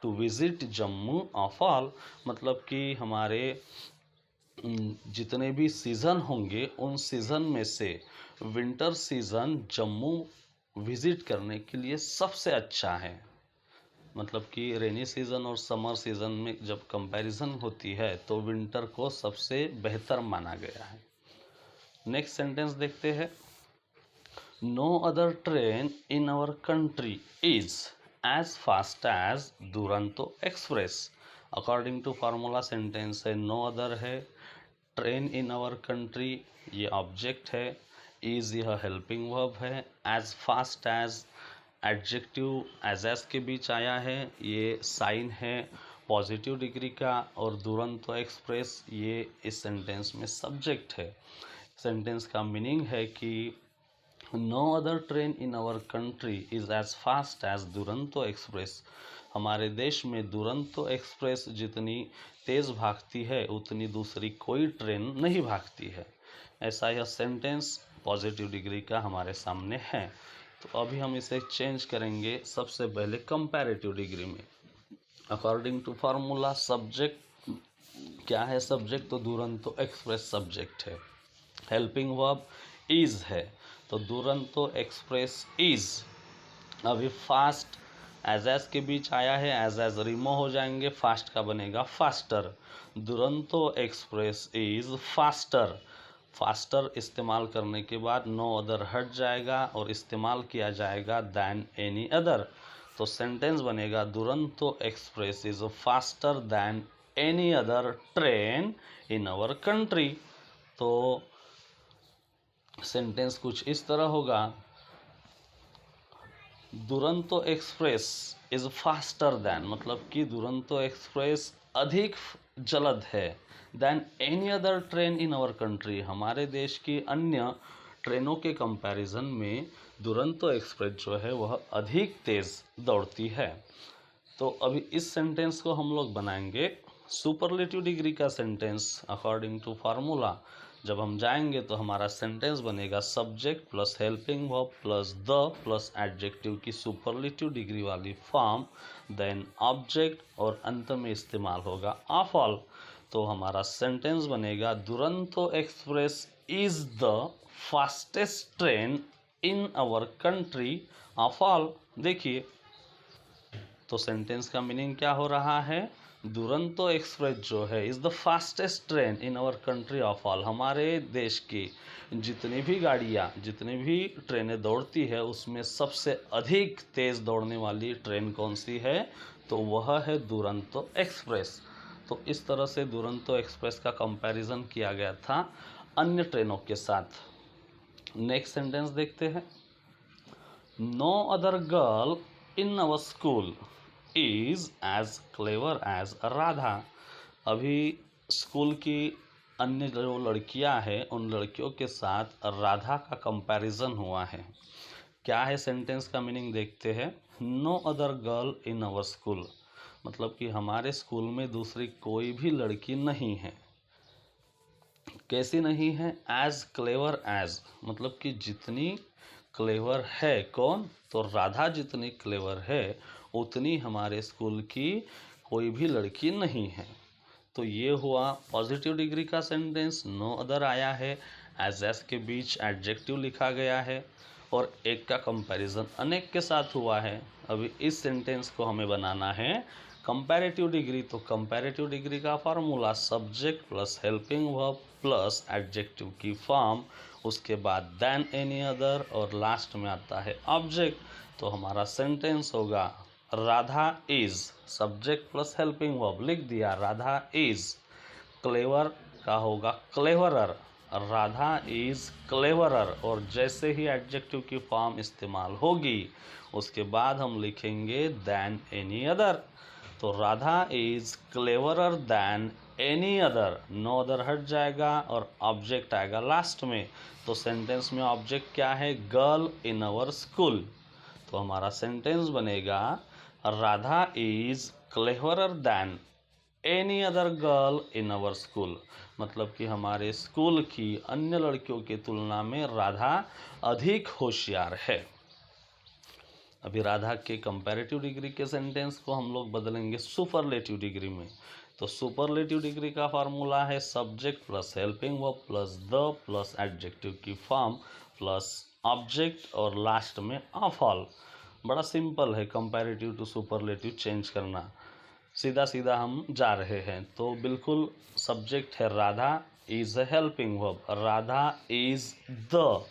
to visit Jammu of all, मतलब कि हमारे जितने भी सीज़न होंगे उन सीज़न में से विंटर सीज़न जम्मू विज़िट करने के लिए सबसे अच्छा है। मतलब कि रेनी सीज़न और समर सीज़न में जब कंपैरिजन होती है तो विंटर को सबसे बेहतर माना गया है। नेक्स्ट सेंटेंस देखते हैं, no other train in our country is as fast as Duronto express. According to formula sentence है, नो अदर है, ट्रेन इन आवर कंट्री ये ऑब्जेक्ट है, इज यह हेल्पिंग वर्ब है, as fast as adjective as के बीच आया है, ये साइन है पॉजिटिव डिग्री का, और दुरंतो एक्सप्रेस ये इस सेंटेंस में सब्जेक्ट है। सेंटेंस का मीनिंग है कि no other train in our country is as fast as Duronto express. हमारे देश में दुरंतो एक्सप्रेस जितनी तेज़ भागती है उतनी दूसरी कोई ट्रेन नहीं भागती है। ऐसा यह सेंटेंस पॉजिटिव डिग्री का हमारे सामने है। तो अभी हम इसे चेंज करेंगे सबसे पहले कंपैरेटिव डिग्री में। अकॉर्डिंग टू फार्मूला सब्जेक्ट क्या है, सब्जेक्ट तो दुरंतो एक्सप्रेस सब्जेक्ट है, हेल्पिंग वर्ब इज है, तो दुरंतो एक्सप्रेस इज। अभी फास्ट एज के बीच आया है, एज रिमूव हो जाएंगे, फास्ट का बनेगा faster. Duronto express is faster, faster इस्तेमाल करने के बाद नो अदर हट जाएगा और इस्तेमाल किया जाएगा दैन एनी अदर। तो सेंटेंस बनेगा, Duronto express is faster than any other train in our country. तो सेंटेंस कुछ इस तरह होगा, Duronto express is faster than, मतलब कि दुरंतो एक्सप्रेस अधिक जलद है, than any other train in our country, हमारे देश की अन्य ट्रेनों के कंपैरिजन में दुरंतो एक्सप्रेस जो है वह अधिक तेज़ दौड़ती है। तो अभी इस सेंटेंस को हम लोग बनाएंगे सुपरलेटिव डिग्री का सेंटेंस अकॉर्डिंग टू फार्मूला। जब हम जाएंगे तो हमारा सेंटेंस बनेगा, subject plus helping verb plus the plus adjective की सुपरलेटिव डिग्री वाली फॉर्म, देन ऑब्जेक्ट और अंत में इस्तेमाल होगा ऑफ ऑल। तो हमारा सेंटेंस बनेगा, Duronto express is the fastest train in our country of all. देखिए, तो सेंटेंस का मीनिंग क्या हो रहा है, दुरंतो एक्सप्रेस जो है is the fastest train in our country of all, हमारे देश की जितनी भी गाड़ियाँ जितनी भी ट्रेनें दौड़ती है उसमें सबसे अधिक तेज़ दौड़ने वाली ट्रेन कौन सी है, तो वह है दुरंतो एक्सप्रेस। तो इस तरह से दुरंतो एक्सप्रेस का कंपैरिजन किया गया था अन्य ट्रेनों के साथ। नेक्स्ट सेंटेंस देखते हैं, no other girl in our school is as clever as Radha. अभी स्कूल की अन्य जो लड़कियां हैं उन लड़कियों के साथ राधा का कंपैरिजन हुआ है। क्या है सेंटेंस का मीनिंग देखते हैं, no other girl in our school, मतलब कि हमारे स्कूल में दूसरी कोई भी लड़की नहीं है। कैसी नहीं है, एज क्लेवर एज, मतलब कि जितनी क्लेवर है, कौन, तो राधा जितनी क्लेवर है उतनी हमारे स्कूल की कोई भी लड़की नहीं है। तो ये हुआ पॉजिटिव डिग्री का सेंटेंस, नो अदर आया है, एज के बीच एडजेक्टिव लिखा गया है और एक का कंपैरिजन अनेक के साथ हुआ है। अभी इस सेंटेंस को हमें बनाना है कंपैरेटिव डिग्री। तो कंपैरेटिव डिग्री का formula subject plus helping verb plus adjective की फॉर्म, उसके बाद दैन एनी अदर और लास्ट में आता है ऑब्जेक्ट। तो हमारा सेंटेंस होगा, Radha is subject plus helping verb लिख दिया। राधा इज क्लेवर का होगा क्लेवरर। Radha is cleverer. और जैसे ही एडजेक्टिव की फॉर्म इस्तेमाल होगी उसके बाद हम लिखेंगे दैन एनी अदर। तो Radha is cleverer than any other. No other हट जाएगा और ऑब्जेक्ट आएगा लास्ट में। तो सेंटेंस में ऑब्जेक्ट क्या है? Girl in our school. तो हमारा सेंटेंस बनेगा Radha is cleverer than any other girl in our school. मतलब कि हमारे स्कूल की अन्य लड़कियों की तुलना में राधा अधिक होशियार है। अभी राधा के कंपैरेटिव डिग्री के सेंटेंस को हम लोग बदलेंगे सुपरलेटिव डिग्री में। तो सुपरलेटिव डिग्री का फार्मूला है subject plus helping verb plus the plus adjective की फॉर्म प्लस ऑब्जेक्ट और लास्ट में ऑफ ऑल। बड़ा सिंपल है कंपैरेटिव टू सुपरलेटिव चेंज करना। सीधा सीधा हम जा रहे हैं। तो बिल्कुल सब्जेक्ट है Radha is a helping verb. Radha is the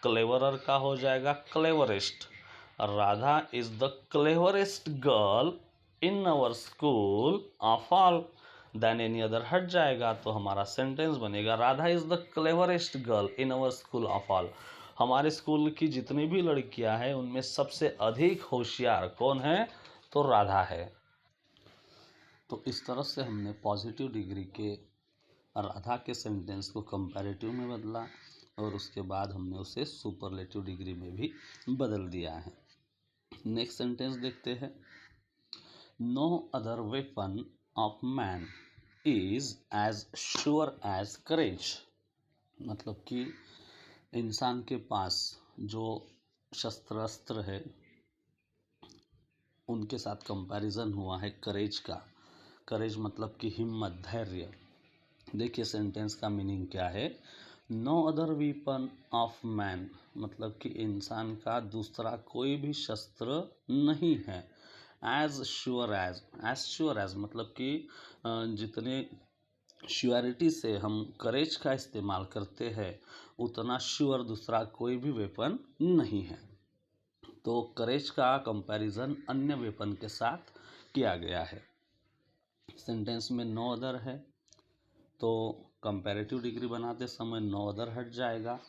cleverer का हो जाएगा cleverest. Radha is the cleverest girl in our school of all. Than any other हट जाएगा तो हमारा सेंटेंस बनेगा Radha is the cleverest girl in our school of all. हमारे स्कूल की जितनी भी लड़कियां हैं उनमें सबसे अधिक होशियार कौन है? तो राधा है। तो इस तरह से हमने पॉजिटिव डिग्री के राधा के सेंटेंस को कंपैरेटिव में बदला और उसके बाद हमने उसे सुपरलेटिव डिग्री में भी बदल दिया है। नेक्स्ट सेंटेंस देखते हैं। No other weapon of man is as sure as courage. मतलब कि इंसान के पास जो शस्त्र अस्त्र है उनके साथ कंपैरिजन हुआ है करेज का। करेज मतलब कि हिम्मत, धैर्य। देखिए सेंटेंस का मीनिंग क्या है। No other weapon of man मतलब कि इंसान का दूसरा कोई भी शस्त्र नहीं है। एज श्योर एज मतलब कि जितने श्योरिटी से हम करेज का इस्तेमाल करते हैं उतना श्योर दूसरा कोई भी वेपन नहीं है। तो करेज का कंपैरिजन अन्य वेपन के साथ किया गया है। सेंटेंस में नो अदर है तो कंपैरेटिव डिग्री बनाते समय नो अदर हट जाएगा,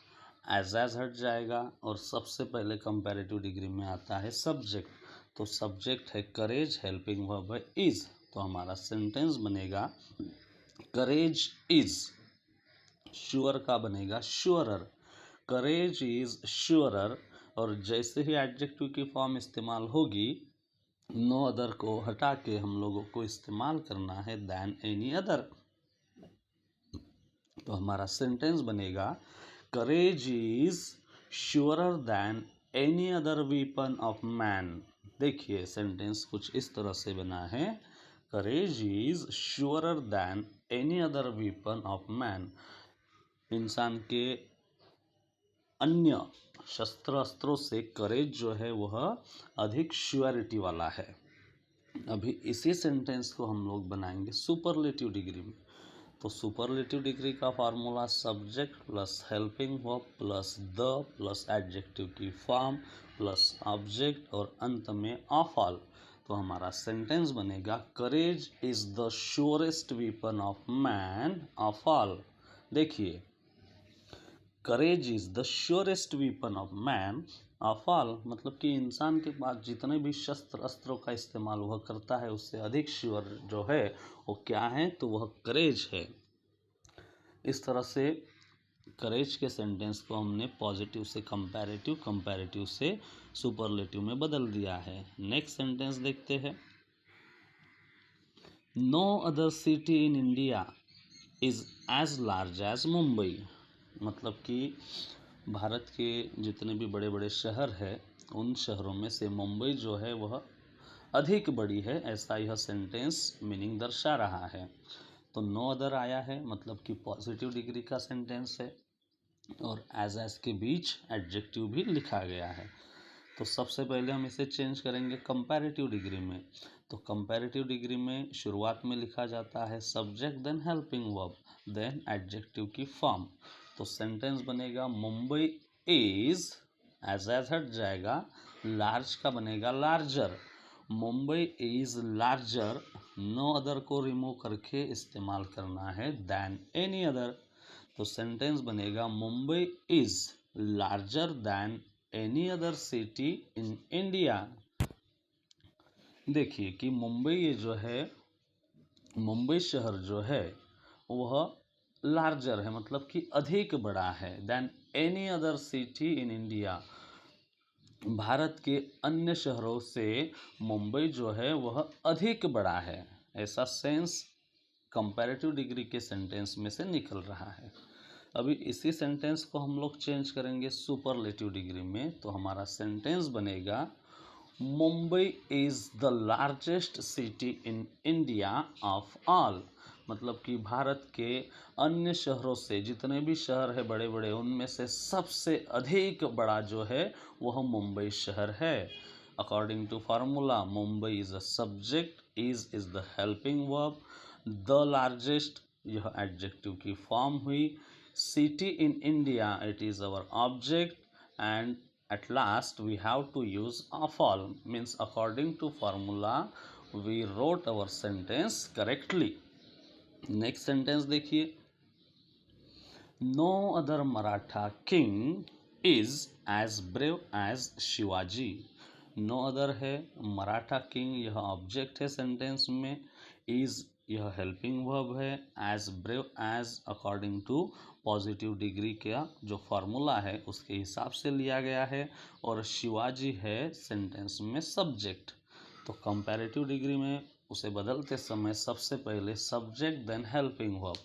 एज हट जाएगा और सबसे पहले कंपैरेटिव डिग्री में आता है सब्जेक्ट। तो सब्जेक्ट है करेज, हेल्पिंग वर्ब है इज। तो हमारा सेंटेंस बनेगा करेज इज। श्योर का बनेगा श्योरर। करेज इज श्योरर। और जैसे ही एडजेक्टिव की फॉर्म इस्तेमाल होगी नो अदर को हटा के हम लोगों को इस्तेमाल करना है दैन एनी अदर। तो हमारा सेंटेंस बनेगा courage is surer than any other weapon of man. देखिए सेंटेंस कुछ इस तरह से बना है courage is surer than any other weapon of man. इंसान के अन्य शस्त्र अस्त्रों से करेज जो है वह अधिक श्योरिटी वाला है। अभी इसी सेंटेंस को हम लोग बनाएंगे सुपरलेटिव डिग्री में। तो सुपरलेटिव डिग्री का formula subject plus helping verb plus the plus adjective की फॉर्म प्लस ऑब्जेक्ट और अंत में ऑफ ऑल। तो हमारा सेंटेंस बनेगा courage is the surest weapon of man of all. देखिए courage is the surest weapon of man of all मतलब कि इंसान के पास जितने भी शस्त्र अस्त्रों का इस्तेमाल वह करता है उससे अधिक श्योर जो है वो क्या है? तो वह करेज है। इस तरह से करेज के सेंटेंस को हमने पॉजिटिव से कंपैरेटिव, कंपैरेटिव से सुपरलेटिव में बदल दिया है। नेक्स्ट सेंटेंस देखते हैं। No other city in India is as large as Mumbai. मतलब कि भारत के जितने भी बड़े बड़े शहर हैं उन शहरों में से मुंबई जो है वह अधिक बड़ी है, ऐसा यह सेंटेंस मीनिंग दर्शा रहा है। तो नो अदर आया है मतलब कि पॉजिटिव डिग्री का सेंटेंस है और एज के बीच एडजेक्टिव भी लिखा गया है। तो सबसे पहले हम इसे चेंज करेंगे कंपैरेटिव डिग्री में। तो कंपैरेटिव डिग्री में शुरुआत में लिखा जाता है subject then helping verb then adjective की फॉर्म। तो सेंटेंस बनेगा मुंबई इज एज हट जाएगा, लार्ज का बनेगा larger Mumbai is larger, no other को रिमूव करके इस्तेमाल करना है दैन एनी अदर। तो सेंटेंस बनेगा Mumbai is larger than any other city in India. देखिए कि मुंबई ये जो है, मुंबई शहर जो है वह लार्जर है, मतलब कि अधिक बड़ा है, than any other city in India, Bharat के अन्य शहरों से मुंबई जो है वह अधिक बड़ा है। ऐसा सेंस कंपैरेटिव डिग्री के सेंटेंस में से निकल रहा है। अभी इसी सेंटेंस को हम लोग चेंज करेंगे सुपरलेटिव डिग्री में, तो हमारा सेंटेंस बनेगा Mumbai is the largest city in India of all, मतलब कि भारत के अन्य शहरों से, जितने भी शहर है बड़े बड़े, उनमें से सबसे अधिक बड़ा जो है वह मुंबई शहर है। According to formula Mumbai is a subject, is the helping verb, the largest यह एडजेक्टिव की फॉर्म हुई, city in India it is our object, and at last we have to use of all, means according to formula we wrote our sentence correctly. Next sentence देखिए, no other Maratha king is as brave as Shivaji. No other है, Maratha king यह object है sentence में, is यह helping verb है, as brave as according to positive degree का जो formula है उसके हिसाब से लिया गया है, और शिवाजी है सेंटेंस में सब्जेक्ट। तो कंपैरेटिव डिग्री में उसे बदलते समय सबसे पहले सब्जेक्ट देन हेल्पिंग वर्ब,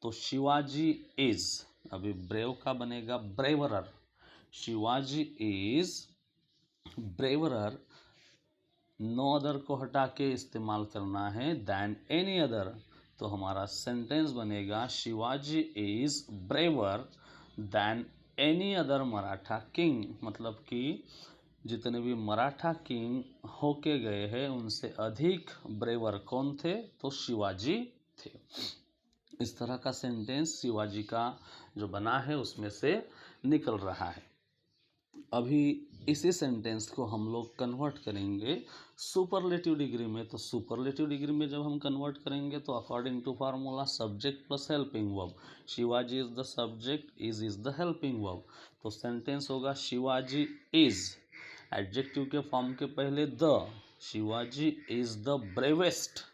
तो शिवाजी इज, अभी ब्रेव का बनेगा ब्रेवरर, शिवाजी इज ब्रेवरर, नो अदर को हटा के इस्तेमाल करना है दैन एनी अदर, तो हमारा सेंटेंस बनेगा Shivaji is braver then any other Maratha king, मतलब कि जितने भी मराठा किंग होके गए हैं उनसे अधिक ब्रेवर कौन थे, तो शिवाजी थे। इस तरह का सेंटेंस शिवाजी का जो बना है उसमें से निकल रहा है। अभी इसी सेंटेंस को हम लोग कन्वर्ट करेंगे सुपरलेटिव डिग्री में। तो सुपरलेटिव डिग्री में जब हम कन्वर्ट करेंगे तो according to formula subject plus helping verb, Shivaji is the subject, is the helping verb, तो सेंटेंस होगा शिवाजी इज, एडजेक्टिव के फॉर्म के पहले the, Shivaji is the bravest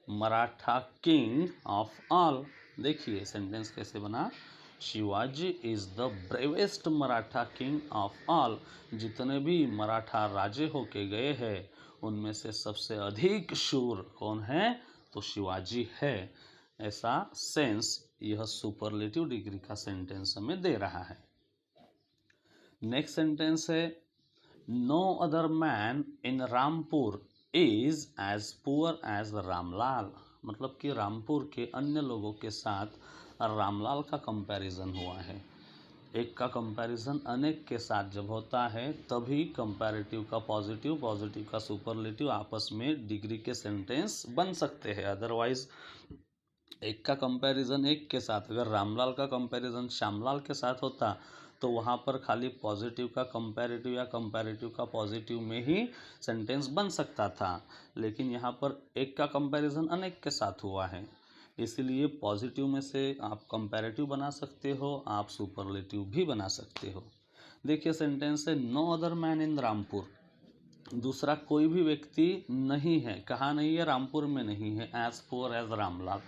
Maratha king of all. देखिए सेंटेंस कैसे बना, Shivaji is the bravest Maratha king of all, जितने भी मराठा राजे होके गए हैं उनमें से सबसे अधिक शूर कौन है, तो शिवाजी है। ऐसा सेंस यह सुपरलेटिव डिग्री का सेंटेंस हमें दे रहा है। नेक्स्ट सेंटेंस है, no other man in Rampur is as poor as Ramlal, मतलब कि रामपुर के अन्य लोगों के साथ रामलाल का कंपैरिजन हुआ है। एक का कंपैरिजन अनेक के साथ जब होता है तभी कंपैरेटिव का पॉजिटिव, पॉजिटिव का सुपरलेटिव आपस में डिग्री के सेंटेंस बन सकते हैं। अदरवाइज एक का कंपैरिजन एक के साथ, अगर रामलाल का कंपैरिजन श्यामलाल के साथ होता तो वहाँ पर खाली पॉजिटिव का कंपैरेटिव या कंपैरेटिव का पॉजिटिव में ही सेंटेंस बन सकता था, लेकिन यहाँ पर एक का कंपैरिजन अनेक के साथ हुआ है, इसलिए पॉजिटिव में से आप कंपैरेटिव बना सकते हो, आप सुपरलेटिव भी बना सकते हो। देखिए सेंटेंस है, no other man in Rampur, दूसरा कोई भी व्यक्ति नहीं है, कहाँ नहीं है, रामपुर में नहीं है, एज पुअर एज रामलाल,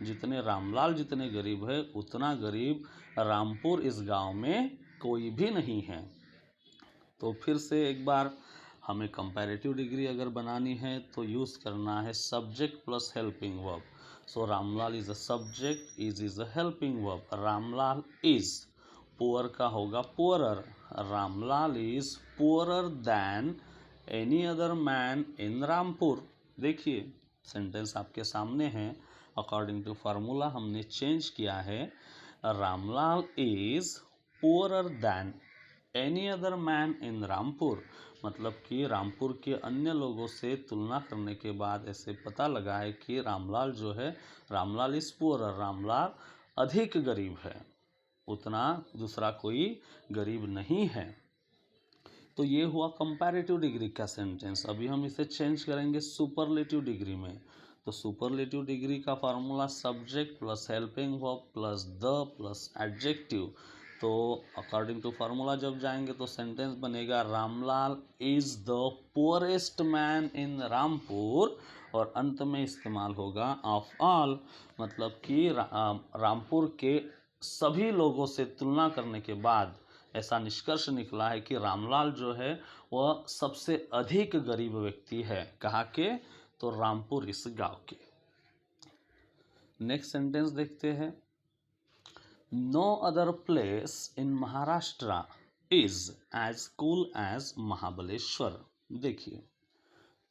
जितने रामलाल जितने गरीब है उतना गरीब रामपुर इस गांव में कोई भी नहीं है। तो फिर से एक बार हमें कंपैरेटिव डिग्री अगर बनानी है तो यूज़ करना है subject plus helping verb. So Ramlal is a subject, is a helping verb, Ramlal is, poor का होगा poorer, Ramlal is poorer then any other man in Rampur. देखिए सेंटेंस आपके सामने है, अकॉर्डिंग टू फार्मूला हमने चेंज किया है, Ramlal is poorer then any other man in Rampur, मतलब कि रामपुर के अन्य लोगों से तुलना करने के बाद ऐसे पता लगा है कि रामलाल जो है, रामलाल इज पुअरर, रामलाल अधिक गरीब है, उतना दूसरा कोई गरीब नहीं है। तो ये हुआ कंपैरेटिव डिग्री का सेंटेंस। अभी हम इसे चेंज करेंगे सुपरलेटिव डिग्री में। तो सुपरलेटिव डिग्री का formula subject plus helping verb plus the plus adjective. तो अकॉर्डिंग टू फार्मूला जब जाएंगे तो सेंटेंस बनेगा Ramlal is the poorest man in Rampur, और अंत में इस्तेमाल होगा ऑफ ऑल, मतलब कि रामपुर के सभी लोगों से तुलना करने के बाद ऐसा निष्कर्ष निकला है कि रामलाल जो है वह सबसे अधिक गरीब व्यक्ति है। कहाँ के? तो रामपुर इस गांव के। नेक्स्ट सेंटेंस देखते हैं। No other place in Maharashtra is as cool as Mahabaleshwar. देखिए,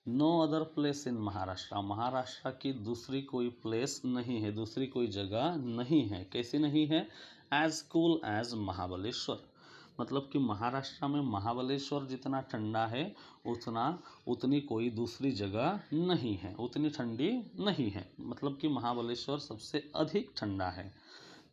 no other place in Maharashtra, Maharashtra की दूसरी कोई प्लेस नहीं है, दूसरी कोई जगह नहीं है। कैसी नहीं है? एज कूल एज महाबलेश्वर, मतलब कि महाराष्ट्र में महाबलेश्वर जितना ठंडा है उतनी कोई दूसरी जगह नहीं है, उतनी ठंडी नहीं है, मतलब कि महाबलेश्वर सबसे अधिक ठंडा है।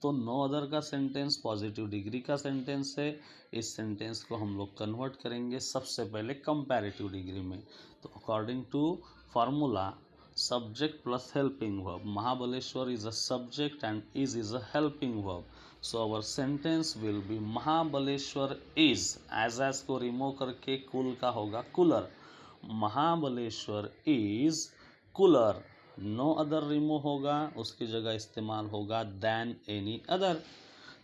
तो नो अदर का सेंटेंस पॉजिटिव डिग्री का सेंटेंस है। इस सेंटेंस को हम लोग कन्वर्ट करेंगे सबसे पहले कंपैरेटिव डिग्री में। तो according to formula subject plus helping verb, Mahabaleshwar is a subject and is a helping verb. So our sentence will be Mahabaleshwar is, as को रिमूव करके कूल का होगा cooler, Mahabaleshwar is cooler. No other remove होगा, उसकी जगह इस्तेमाल होगा दैन एनी अदर।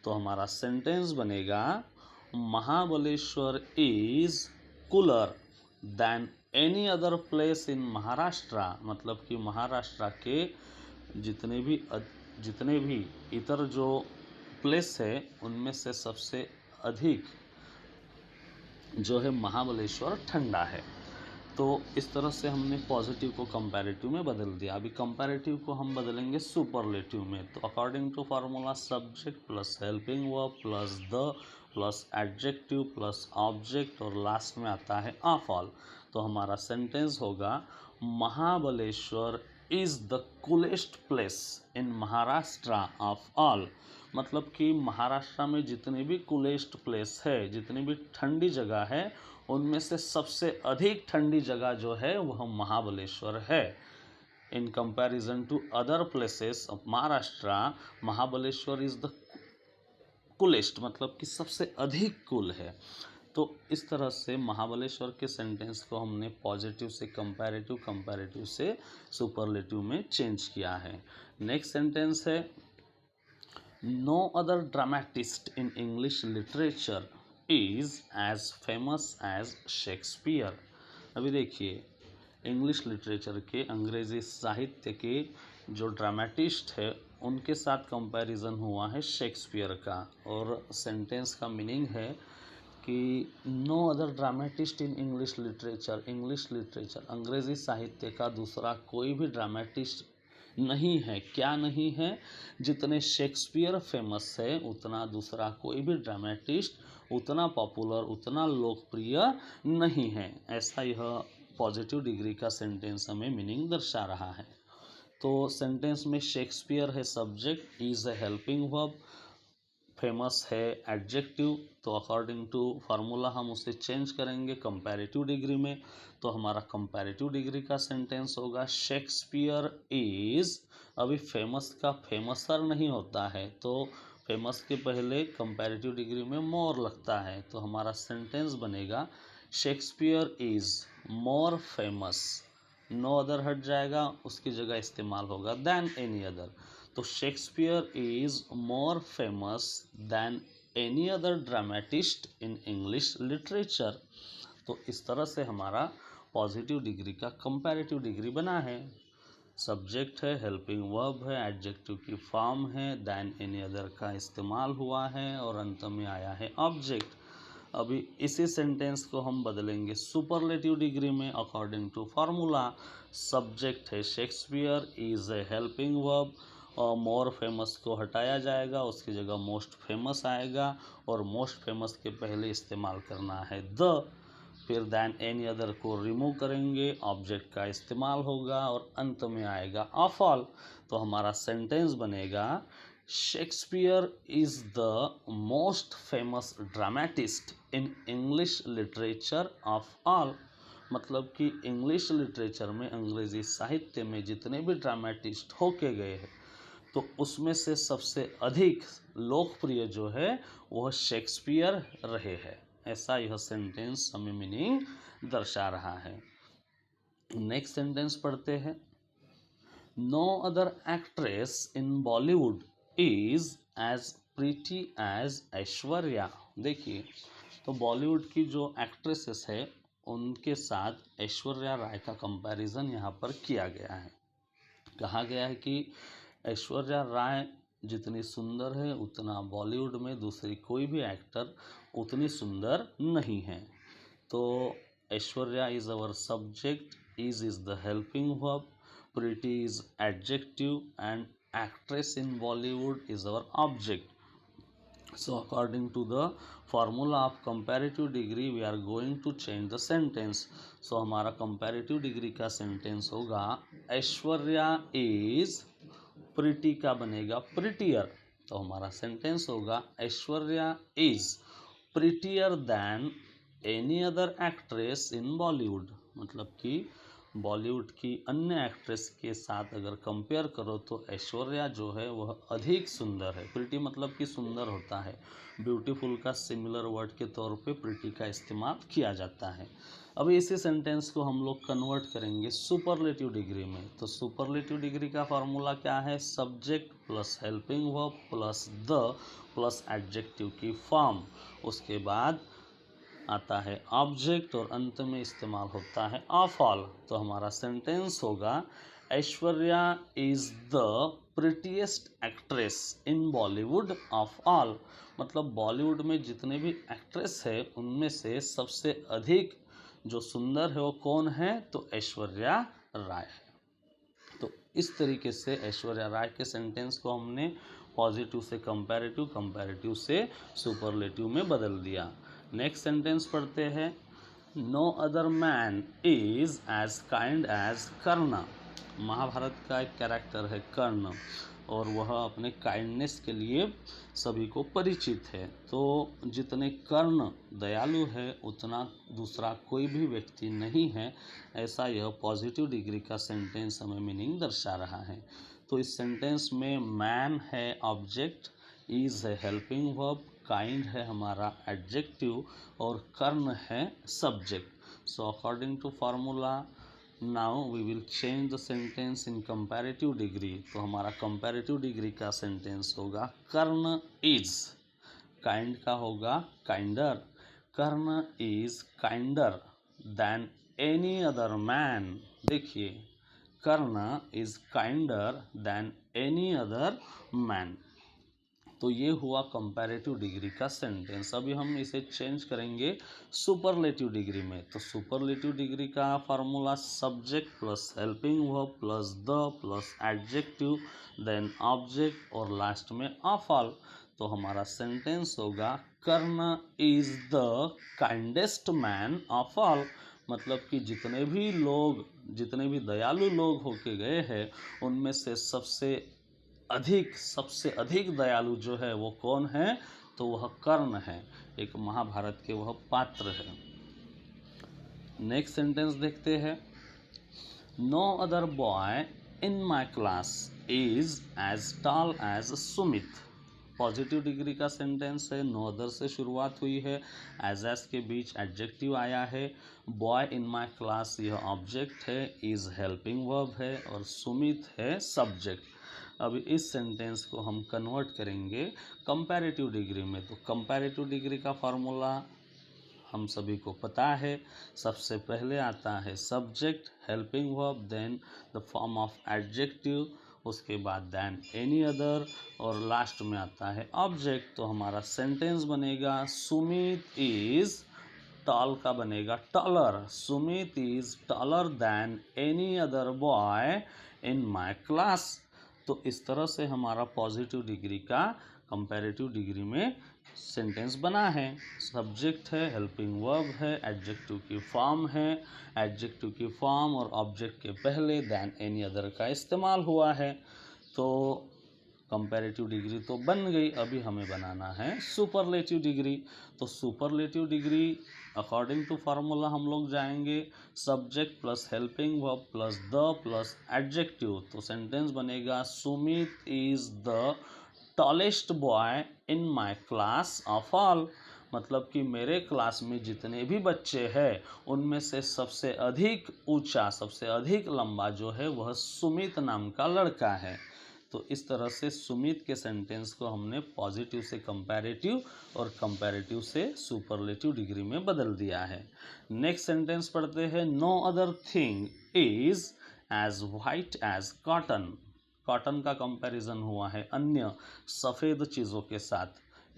तो हमारा सेंटेंस बनेगा Mahabaleshwar is cooler then any other place in Maharashtra, मतलब कि महाराष्ट्र के जितने भी इतर जो प्लेस है उनमें से सबसे अधिक जो है महाबलेश्वर ठंडा है। तो इस तरह से हमने पॉजिटिव को कंपैरेटिव में बदल दिया। अभी कंपैरेटिव को हम बदलेंगे सुपरलेटिव में। तो according to formula subject plus helping verb plus the plus adjective plus object और लास्ट में आता है ऑफ ऑल। तो हमारा सेंटेंस होगा Mahabaleshwar is the coolest place in Maharashtra of all, मतलब कि महाराष्ट्र में जितनी भी कूलेस्ट प्लेस है, जितनी भी ठंडी जगह है, उनमें से सबसे अधिक ठंडी जगह जो है वह महाबलेश्वर है। In comparison to other places of Maharashtra, Mahabaleshwar is the coolest, मतलब कि सबसे अधिक कूल है। तो इस तरह से महाबलेश्वर के सेंटेंस को हमने पॉजिटिव से कंपैरेटिव, कंपैरेटिव से सुपरलेटिव में चेंज किया है। नेक्स्ट सेंटेंस है no other dramatist in English literature is as famous as Shakespeare. अभी देखिए, इंग्लिश लिटरेचर के, अंग्रेजी साहित्य के जो ड्रामेटिस्ट है उनके साथ कंपैरिजन हुआ है शेक्सपियर का, और सेंटेंस का मीनिंग है कि no other dramatist in English literature, English literature अंग्रेजी साहित्य का दूसरा कोई भी ड्रामेटिस्ट नहीं है। क्या नहीं है? जितने शेक्सपियर फेमस है उतना दूसरा कोई भी ड्रामेटिस्ट उतना पॉपुलर, उतना लोकप्रिय नहीं है। ऐसा यह पॉजिटिव डिग्री का सेंटेंस हमें मीनिंग दर्शा रहा है। तो सेंटेंस में शेक्सपियर है subject, is a helping verb, famous है एडजेक्टिव। तो अकॉर्डिंग टू फार्मूला हम उसे चेंज करेंगे कंपैरेटिव डिग्री में। तो हमारा कंपैरेटिव डिग्री का सेंटेंस होगा शेक्सपियर इज, अभी फेमस का फेमसर नहीं होता है, तो फेमस के पहले कंपैरेटिव डिग्री में मोर लगता है। तो हमारा सेंटेंस बनेगा Shakespeare is more famous, no other हट जाएगा, उसकी जगह इस्तेमाल होगा दैन एनी अदर। तो Shakespeare is more famous than any other dramatist in English literature. तो इस तरह से हमारा पॉजिटिव डिग्री का कंपैरेटिव डिग्री बना है। सब्जेक्ट है, हेल्पिंग वर्ब है, एडजेक्टिव की फॉर्म है, दैन एनी अदर का इस्तेमाल हुआ है और अंत में आया है ऑब्जेक्ट। अभी इसी सेंटेंस को हम बदलेंगे सुपरलेटिव डिग्री में अकॉर्डिंग टू फार्मूला सब्जेक्ट है Shakespeare is a helping verb, और मोर फेमस को हटाया जाएगा, उसकी जगह मोस्ट फेमस आएगा, और मोस्ट फेमस के पहले इस्तेमाल करना है द, फिर दैन एनी अदर को रिमूव करेंगे, ऑब्जेक्ट का इस्तेमाल होगा और अंत में आएगा ऑफ ऑल। तो हमारा सेंटेंस बनेगा Shakespeare is the most famous dramatist in English literature of all. मतलब कि इंग्लिश लिटरेचर में, अंग्रेजी साहित्य में जितने भी ड्रामेटिस्ट होके गए हैं तो उसमें से सबसे अधिक लोकप्रिय जो है वह शेक्सपियर रहे हैं। ऐसा यह सेंटेंस हमें मीनिंग दर्शा रहा है। नेक्स्ट सेंटेंस पढ़ते हैं। No other actress in Bollywood is as pretty as Aishwarya. देखिए, तो बॉलीवुड की जो एक्ट्रेसेस है उनके साथ ऐश्वर्या राय का कंपैरिजन यहाँ पर किया गया है। कहा गया है कि ऐश्वर्या राय जितनी सुंदर है उतना बॉलीवुड में दूसरी कोई भी एक्टर उतनी सुंदर नहीं है। तो Aishwarya is our subject, is the helping verb, pretty is adjective and actress in Bollywood is our object. So according to the formula of comparative degree we are going to change the sentence. So हमारा comparative degree का sentence होगा Aishwarya is pretty का बनेगा prettier. तो हमारा sentence होगा Aishwarya is prettier than any other actress in Bollywood. मतलब कि बॉलीवुड की अन्य एक्ट्रेस के साथ अगर कंपेयर करो तो ऐश्वर्या जो है वह अधिक सुंदर है। प्रिटी मतलब कि सुंदर होता है। ब्यूटीफुल का सिमिलर वर्ड के तौर पे प्रिटी का इस्तेमाल किया जाता है। अब इसी सेंटेंस को हम लोग कन्वर्ट करेंगे सुपरलेटिव डिग्री में। तो सुपरलेटिव डिग्री का फॉर्मूला क्या है? Subject plus helping verb plus the plus adjective की फॉर्म, उसके बाद आता है ऑब्जेक्ट और अंत में इस्तेमाल होता है ऑफ ऑल। तो हमारा सेंटेंस होगा Aishwarya is the prettiest actress in Bollywood of all. मतलब बॉलीवुड में जितने भी एक्ट्रेस है उनमें से सबसे अधिक जो सुंदर है वो कौन है? तो ऐश्वर्या राय है। तो इस तरीके से ऐश्वर्या राय के सेंटेंस को हमने पॉजिटिव से कंपैरेटिव, कंपैरेटिव से सुपरलेटिव में बदल दिया। नेक्स्ट सेंटेंस पढ़ते हैं। No other man is as kind as Karna. Mahabharat का एक कैरेक्टर है कर्ण और वह अपने काइंडनेस के लिए सभी को परिचित है। तो जितने कर्ण दयालु है उतना दूसरा कोई भी व्यक्ति नहीं है। ऐसा यह पॉजिटिव डिग्री का सेंटेंस हमें मीनिंग दर्शा रहा है। तो इस सेंटेंस में मैन है ऑब्जेक्ट, इज है हेल्पिंग वर्ब, काइंड है हमारा एडजेक्टिव और कर्ण है subject. So according to formula now we will change the sentence in comparative degree. तो हमारा कंपैरेटिव डिग्री का सेंटेंस होगा कर्ण इज, काइंड का होगा kinder, Karna is kinder than any other man. देखिए, Karna is kinder than any other man. तो ये हुआ कंपैरेटिव डिग्री का सेंटेंस। अभी हम इसे चेंज करेंगे सुपरलेटिव डिग्री में। तो सुपरलेटिव डिग्री का formula subject plus helping verb plus the plus adjective then object और लास्ट में ऑफ ऑल। तो हमारा सेंटेंस होगा Karna is the kindest man of all. मतलब कि जितने भी लोग, जितने भी दयालु लोग होके गए हैं उनमें से सबसे अधिक दयालु जो है वो कौन है? तो वह कर्ण है, एक महाभारत के वह पात्र है। नेक्स्ट सेंटेंस देखते हैं। No other boy in my class is as tall as Sumit. Positive degree का सेंटेंस है, नो अदर से शुरुआत हुई है, एज के बीच एडजेक्टिव आया है, बॉय इन माई क्लास यह ऑब्जेक्ट है, इज हेल्पिंग वर्ब है और सुमित है सब्जेक्ट। अब इस सेंटेंस को हम कन्वर्ट करेंगे कंपैरेटिव डिग्री में। तो कंपैरेटिव डिग्री का फार्मूला हम सभी को पता है। सबसे पहले आता है subject, helping verb, then the form of adjective, उसके बाद देन एनी अदर और लास्ट में आता है ऑब्जेक्ट। तो हमारा सेंटेंस बनेगा सुमित इज टॉल का बनेगा taller, Sumit is taller than any other boy in my class. तो इस तरह से हमारा पॉजिटिव डिग्री का कंपैरेटिव डिग्री में सेंटेंस बना है। सब्जेक्ट है, हेल्पिंग वर्ब है, एडजेक्टिव की फॉर्म है, एडजेक्टिव की फॉर्म और ऑब्जेक्ट के पहले देन एनी अदर का इस्तेमाल हुआ है। तो कंपैरेटिव डिग्री तो बन गई, अभी हमें बनाना है सुपरलेटिव डिग्री। तो superlative degree according to formula हम लोग जाएंगे subject plus helping verb plus the plus adjective. तो सेंटेंस बनेगा Sumit is the tallest boy in my class of all. मतलब कि मेरे क्लास में जितने भी बच्चे हैं उनमें से सबसे अधिक ऊंचा, सबसे अधिक लंबा जो है वह सुमित नाम का लड़का है। तो इस तरह से सुमित के सेंटेंस को हमने पॉजिटिव से कंपैरेटिव और कंपैरेटिव से सुपरलेटिव डिग्री में बदल दिया है। नेक्स्ट सेंटेंस पढ़ते हैं। No other thing is as white as cotton. Cotton का कंपैरिजन हुआ है अन्य सफ़ेद चीज़ों के साथ,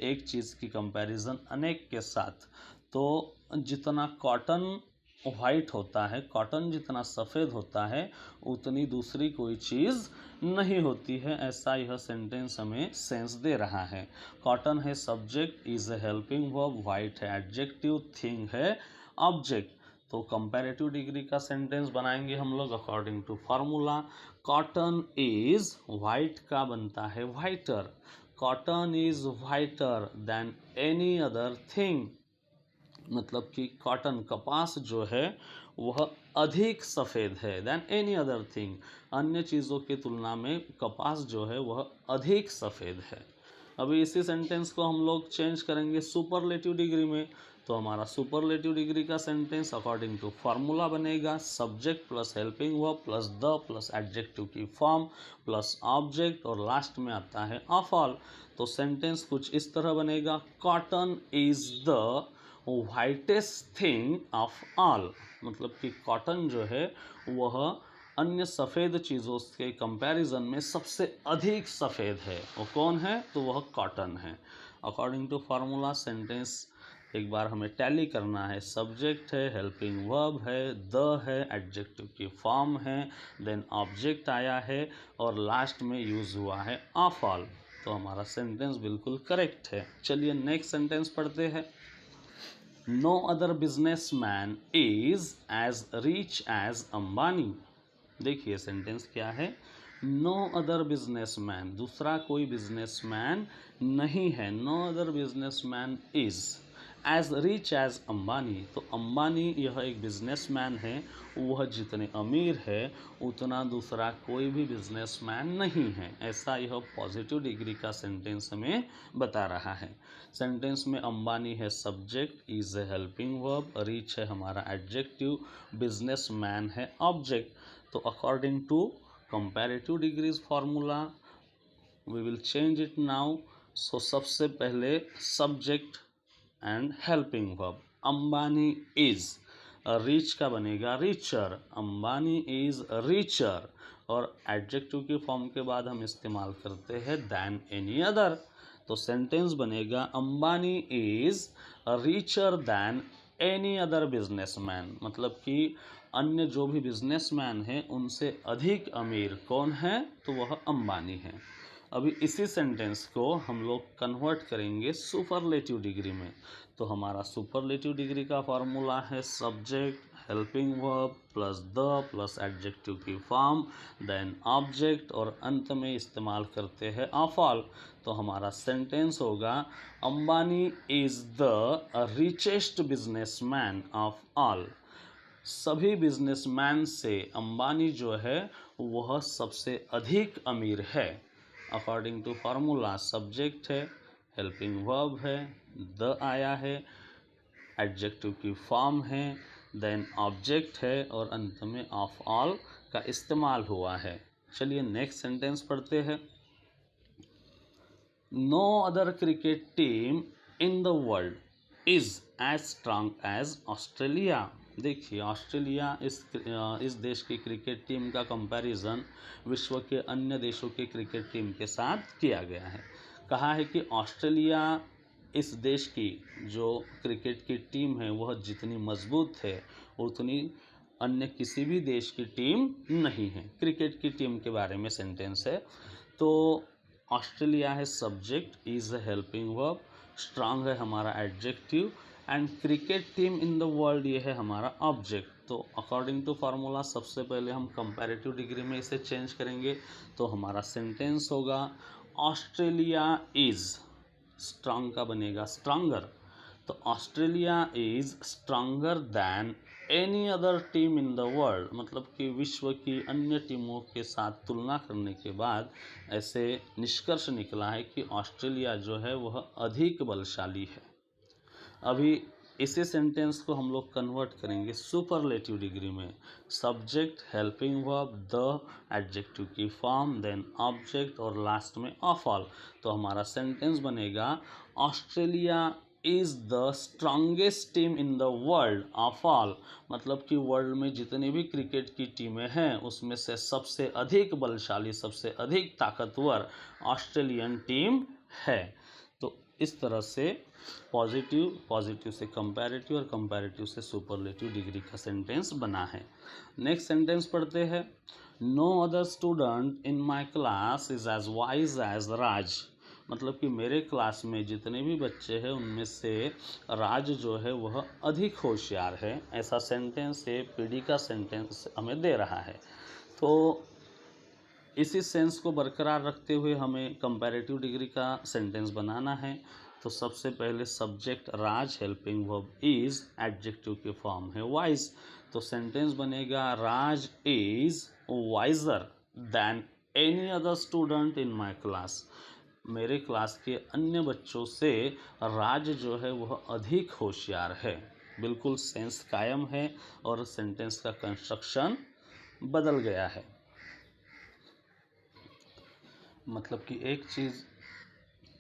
एक चीज़ की कंपैरिजन अनेक के साथ। तो जितना कॉटन वाइट होता है, कॉटन जितना सफ़ेद होता है, उतनी दूसरी कोई चीज़ नहीं होती है, ऐसा यह सेंटेंस हमें सेंस दे रहा है। कॉटन है subject, is a helping verb, white है एडजेक्टिव, थिंग है ऑब्जेक्ट। तो कंपैरेटिव डिग्री का सेंटेंस बनाएंगे हम लोग according to formula. Cotton is white का बनता है whiter, cotton is whiter than any other thing. मतलब कि कॉटन कपास जो है वह अधिक सफ़ेद है देन एनी अदर थिंग, अन्य चीज़ों की तुलना में कपास जो है वह अधिक सफ़ेद है। अभी इसी सेंटेंस को हम लोग चेंज करेंगे सुपरलेटिव डिग्री में। तो हमारा सुपरलेटिव डिग्री का सेंटेंस अकॉर्डिंग टू फार्मूला बनेगा subject plus helping verb plus the plus adjective की फॉर्म प्लस ऑब्जेक्ट और लास्ट में आता है ऑफ ऑल। तो सेंटेंस कुछ इस तरह बनेगा cotton is the whitest thing of all. मतलब कि कॉटन जो है वह अन्य सफ़ेद चीज़ों के कंपैरिजन में सबसे अधिक सफ़ेद है। वो कौन है? तो वह कॉटन है। अकॉर्डिंग टू फार्मूला सेंटेंस एक बार हमें टैली करना है। सब्जेक्ट है, हेल्पिंग वर्ब है, द है, एडजेक्टिव की फॉर्म है, देन ऑब्जेक्ट आया है और लास्ट में यूज़ हुआ है ऑफ ऑल। तो हमारा सेंटेंस बिल्कुल करेक्ट है। चलिए नेक्स्ट सेंटेंस पढ़ते हैं। No other businessman is as rich as Ambani. देखिए सेंटेंस क्या है। नो अदर बिजनेसमैन, दूसरा कोई बिजनेसमैन नहीं है। No other businessman is as rich as Ambani. तो अंबानी यह एक बिजनेसमैन है, वह जितने अमीर है उतना दूसरा कोई भी बिजनेसमैन नहीं है। ऐसा यह पॉजिटिव डिग्री का सेंटेंस हमें बता रहा है। सेंटेंस में अंबानी है subject, is a helping verb, rich है हमारा एडजेक्टिव, बिजनेसमैन है ऑब्जेक्ट। तो according to comparative degrees formula we will change it now. So सबसे पहले subject and helping verb. Ambani is, rich का बनेगा रिचर, अंबानी इज रिचर और एडजेक्टिव की फॉर्म के बाद हम इस्तेमाल करते हैं दैन एनी अदर। तो सेंटेंस बनेगा Ambani is richer than any other businessman. मतलब कि अन्य जो भी बिजनेसमैन हैं उनसे अधिक अमीर कौन है? तो वह अंबानी है। अभी इसी सेंटेंस को हम लोग कन्वर्ट करेंगे सुपरलेटिव डिग्री में। तो हमारा सुपरलेटिव डिग्री का फार्मूला है subject, helping verb plus the plus adjective की फॉर्म देन ऑब्जेक्ट और अंत में इस्तेमाल करते हैं ऑफ ऑल। तो हमारा सेंटेंस होगा Ambani is the richest businessman of all. सभी बिजनेसमैन से अंबानी जो है वह सबसे अधिक अमीर है। अकॉर्डिंग टू फार्मूला सब्जेक्ट है, हेल्पिंग वर्ब है, द आया है, एडजेक्टिव की फॉर्म है, देन ऑब्जेक्ट है और अंत में ऑफ ऑल का इस्तेमाल हुआ है। चलिए नेक्स्ट सेंटेंस पढ़ते हैं। No other cricket team in the world is as strong as Australia. देखिए ऑस्ट्रेलिया इस देश की क्रिकेट टीम का कंपैरिजन विश्व के अन्य देशों के क्रिकेट टीम के साथ किया गया है। कहा है कि ऑस्ट्रेलिया इस देश की जो क्रिकेट की टीम है वह जितनी मजबूत है उतनी अन्य किसी भी देश की टीम नहीं है। क्रिकेट की टीम के बारे में सेंटेंस है। तो ऑस्ट्रेलिया है subject, is a helping verb, strong है हमारा adjective and cricket team in the world ये है हमारा ऑब्जेक्ट। तो अकॉर्डिंग टू फार्मूला सबसे पहले हम कंपैरेटिव डिग्री में इसे चेंज करेंगे। तो हमारा सेंटेंस होगा ऑस्ट्रेलिया इज, स्ट्रांग का बनेगा स्ट्रांगर, तो Australia is stronger than any other team in the world, मतलब कि विश्व की अन्य टीमों के साथ तुलना करने के बाद ऐसे निष्कर्ष निकला है कि ऑस्ट्रेलिया जो है वह अधिक बलशाली है। अभी इसी सेंटेंस को हम लोग कन्वर्ट करेंगे सुपरलेटिव डिग्री में। Subject, helping verb, the, adjective की फॉर्म, देन ऑब्जेक्ट और लास्ट में ऑफ ऑल। तो हमारा सेंटेंस बनेगा Australia is the strongest team in the world of all, मतलब कि वर्ल्ड में जितनी भी क्रिकेट की टीमें हैं उसमें से सबसे अधिक बलशाली, सबसे अधिक ताकतवर ऑस्ट्रेलियन टीम है। तो इस तरह से पॉजिटिव, पॉजिटिव से कंपैरेटिव और कंपैरेटिव से सुपरलेटिव डिग्री का सेंटेंस बना है। नेक्स्ट सेंटेंस पढ़ते हैं। No other student in my class is as wise as Raj, मतलब कि मेरे क्लास में जितने भी बच्चे हैं उनमें से राज जो है वह अधिक होशियार है। ऐसा सेंटेंस है, पीडी का सेंटेंस हमें दे रहा है। तो इसी सेंस को बरकरार रखते हुए हमें कंपैरेटिव डिग्री का सेंटेंस बनाना है। तो सबसे पहले subject Raj, helping verb is, adjective की फॉर्म है वाइज। तो सेंटेंस बनेगा Raj is wiser than any other student in my class, मेरे क्लास के अन्य बच्चों से राज जो है वह अधिक होशियार है। बिल्कुल सेंस कायम है और सेंटेंस का कंस्ट्रक्शन बदल गया है। मतलब कि एक चीज़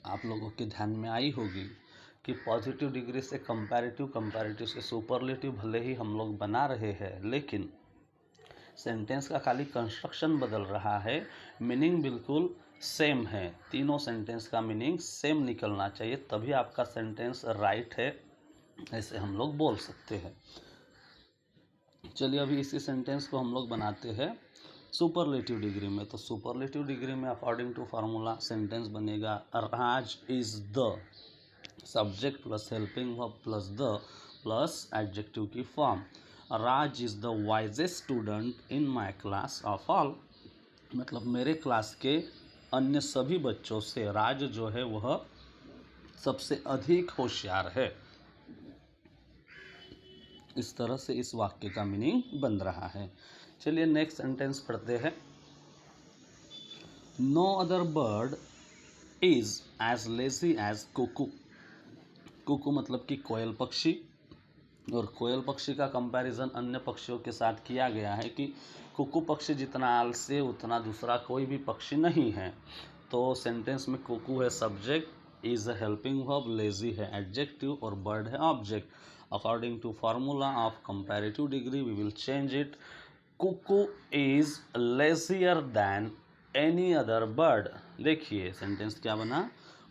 आप लोगों के ध्यान में आई होगी कि पॉजिटिव डिग्री से कंपैरेटिव, कंपैरेटिव से सुपरलेटिव भले ही हम लोग बना रहे हैं, लेकिन सेंटेंस का खाली कंस्ट्रक्शन बदल रहा है, मीनिंग बिल्कुल सेम है। तीनों सेंटेंस का मीनिंग सेम निकलना चाहिए, तभी आपका सेंटेंस राइट है, ऐसे हम लोग बोल सकते हैं। चलिए अभी इसी सेंटेंस को हम लोग बनाते हैं सुपरलेटिव डिग्री में। तो सुपरलेटिव डिग्री में अकॉर्डिंग टू फार्मूला सेंटेंस बनेगा Raj is the, subject plus helping verb plus the plus adjective की form. Raj is the wisest student in my class of all, मतलब मेरे क्लास के अन्य सभी बच्चों से राज जो है वह सबसे अधिक होशियार है। इस तरह से इस वाक्य का मीनिंग बन रहा है। चलिए नेक्स्ट सेंटेंस पढ़ते हैं। No other bird is as lazy as cuckoo, cuckoo मतलब कि कोयल पक्षी, और कोयल पक्षी का कंपैरिजन अन्य पक्षियों के साथ किया गया है कि कुकू पक्षी जितना आलसी उतना दूसरा कोई भी पक्षी नहीं है। तो सेंटेंस में कुकू है सब्जेक्ट, इज है हेल्पिंग वर्ब, लेजी है एडजेक्टिव और बर्ड है object. According to formula of comparative degree we will change it. Cuckoo is lazier than any other bird. देखिए सेंटेंस क्या बना,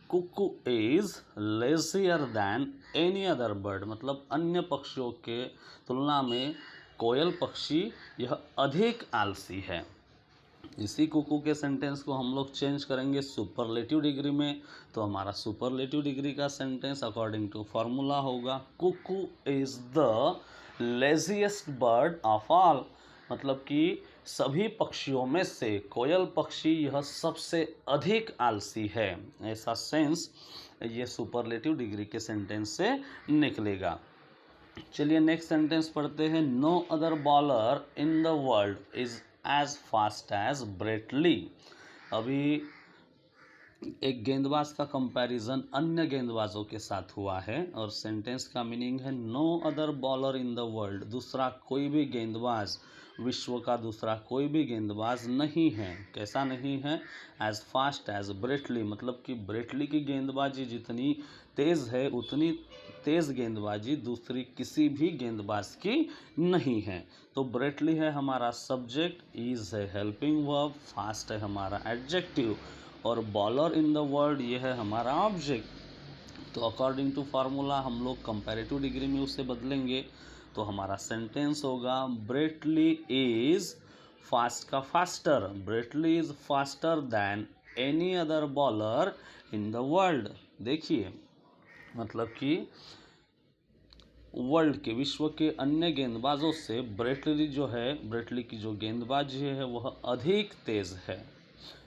cuckoo is lazier than any other bird, मतलब अन्य पक्षियों के तुलना में कोयल पक्षी यह अधिक आलसी है। इसी कुकू के सेंटेंस को हम लोग चेंज करेंगे सुपरलेटिव डिग्री में। तो हमारा सुपरलेटिव डिग्री का सेंटेंस अकॉर्डिंग टू फार्मूला होगा Kuku is the laziest bird of all, मतलब कि सभी पक्षियों में से कोयल पक्षी यह सबसे अधिक आलसी है। ऐसा सेंस ये सुपरलेटिव डिग्री के सेंटेंस से निकलेगा। चलिए नेक्स्ट सेंटेंस पढ़ते हैं। No other bowler in the world is as fast as Brett Lee. अभी एक गेंदबाज का कंपैरिजन अन्य गेंदबाजों के साथ हुआ है और सेंटेंस का मीनिंग है no other bowler in the world, दूसरा कोई भी गेंदबाज, विश्व का दूसरा कोई भी गेंदबाज नहीं है। कैसा नहीं है, as fast as Brett Lee, मतलब कि ब्रेट ली की गेंदबाजी जितनी तेज़ है उतनी तेज़ गेंदबाजी दूसरी किसी भी गेंदबाज की नहीं है। तो ब्रेट ली है हमारा सब्जेक्ट, इज है हेल्पिंग वर्ब, फास्ट है हमारा एडजेक्टिव और बॉलर इन द वर्ल्ड ये है हमारा ऑब्जेक्ट। तो अकॉर्डिंग टू फार्मूला हम लोग कंपैरेटिव डिग्री में उसे बदलेंगे। तो हमारा सेंटेंस होगा ब्रेट ली इज, फास्ट का faster, Brett Lee is faster than any other bowler in the world. देखिए मतलब कि वर्ल्ड के, विश्व के अन्य गेंदबाजों से ब्रेट ली जो है, ब्रेट ली की जो गेंदबाजी है वह अधिक तेज़ है।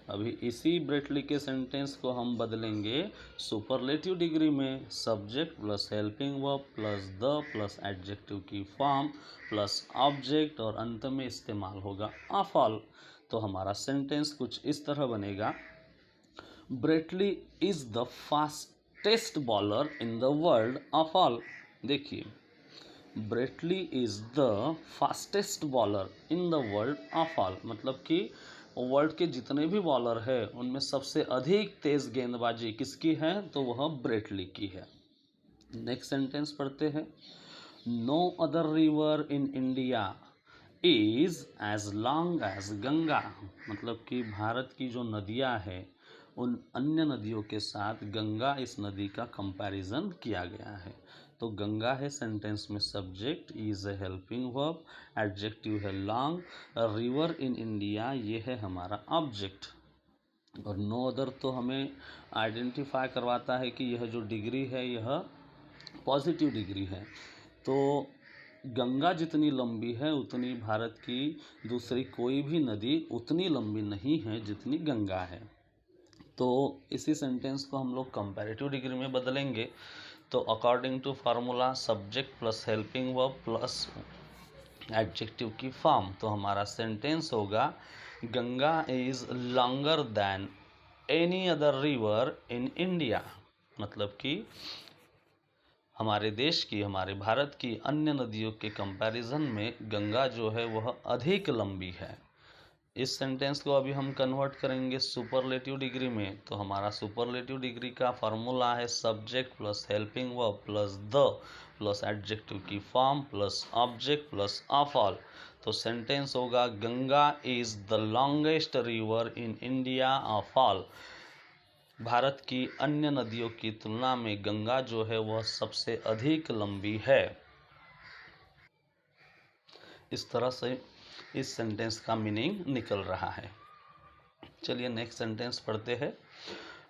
अभी इसी ब्रेटली के सेंटेंस को हम बदलेंगे सुपरलेटिव डिग्री में, subject plus helping verb plus the plus adjective की फॉर्म प्लस ऑब्जेक्ट और अंत में इस्तेमाल होगा ऑफ ऑल। तो हमारा सेंटेंस कुछ इस तरह बनेगा, Brett Lee is the fastest bowler in the world of all. देखिए, Brett Lee is the fastest bowler in the world of all, मतलब कि वर्ल्ड के जितने भी बॉलर हैं उनमें सबसे अधिक तेज गेंदबाजी किसकी है, तो वह ब्रेटली की है। नेक्स्ट सेंटेंस पढ़ते हैं, no other river in India is as long as Ganga, मतलब कि भारत की जो नदियां हैं उन अन्य नदियों के साथ गंगा इस नदी का कंपैरिजन किया गया है। तो गंगा है सेंटेंस में subject, is a helping verb, adjective है लॉन्ग, रिवर इन इंडिया ये है हमारा ऑब्जेक्ट, और नो अदर तो हमें आइडेंटिफाई करवाता है कि यह जो डिग्री है यह पॉजिटिव डिग्री है। तो गंगा जितनी लंबी है उतनी भारत की दूसरी कोई भी नदी उतनी लंबी नहीं है जितनी गंगा है। तो इसी सेंटेंस को हम लोग कंपैरेटिव डिग्री में बदलेंगे। तो according to formula subject plus helping verb plus adjective की फॉर्म, तो हमारा सेंटेंस होगा Ganga is longer than any other river in India, मतलब कि हमारे देश की, हमारे भारत की अन्य नदियों के कंपैरिजन में गंगा जो है वह अधिक लंबी है। इस सेंटेंस को अभी हम कन्वर्ट करेंगे सुपरलेटिव डिग्री में। तो हमारा सुपरलेटिव डिग्री का फार्मूला है subject plus helping verb plus the plus adjective की form plus object plus of all. तो सेंटेंस होगा Ganga is the longest river in India of all, Bharat की अन्य नदियों की तुलना में गंगा जो है वह सबसे अधिक लंबी है। इस तरह से इस सेंटेंस का मीनिंग निकल रहा है। चलिए नेक्स्ट सेंटेंस पढ़ते हैं,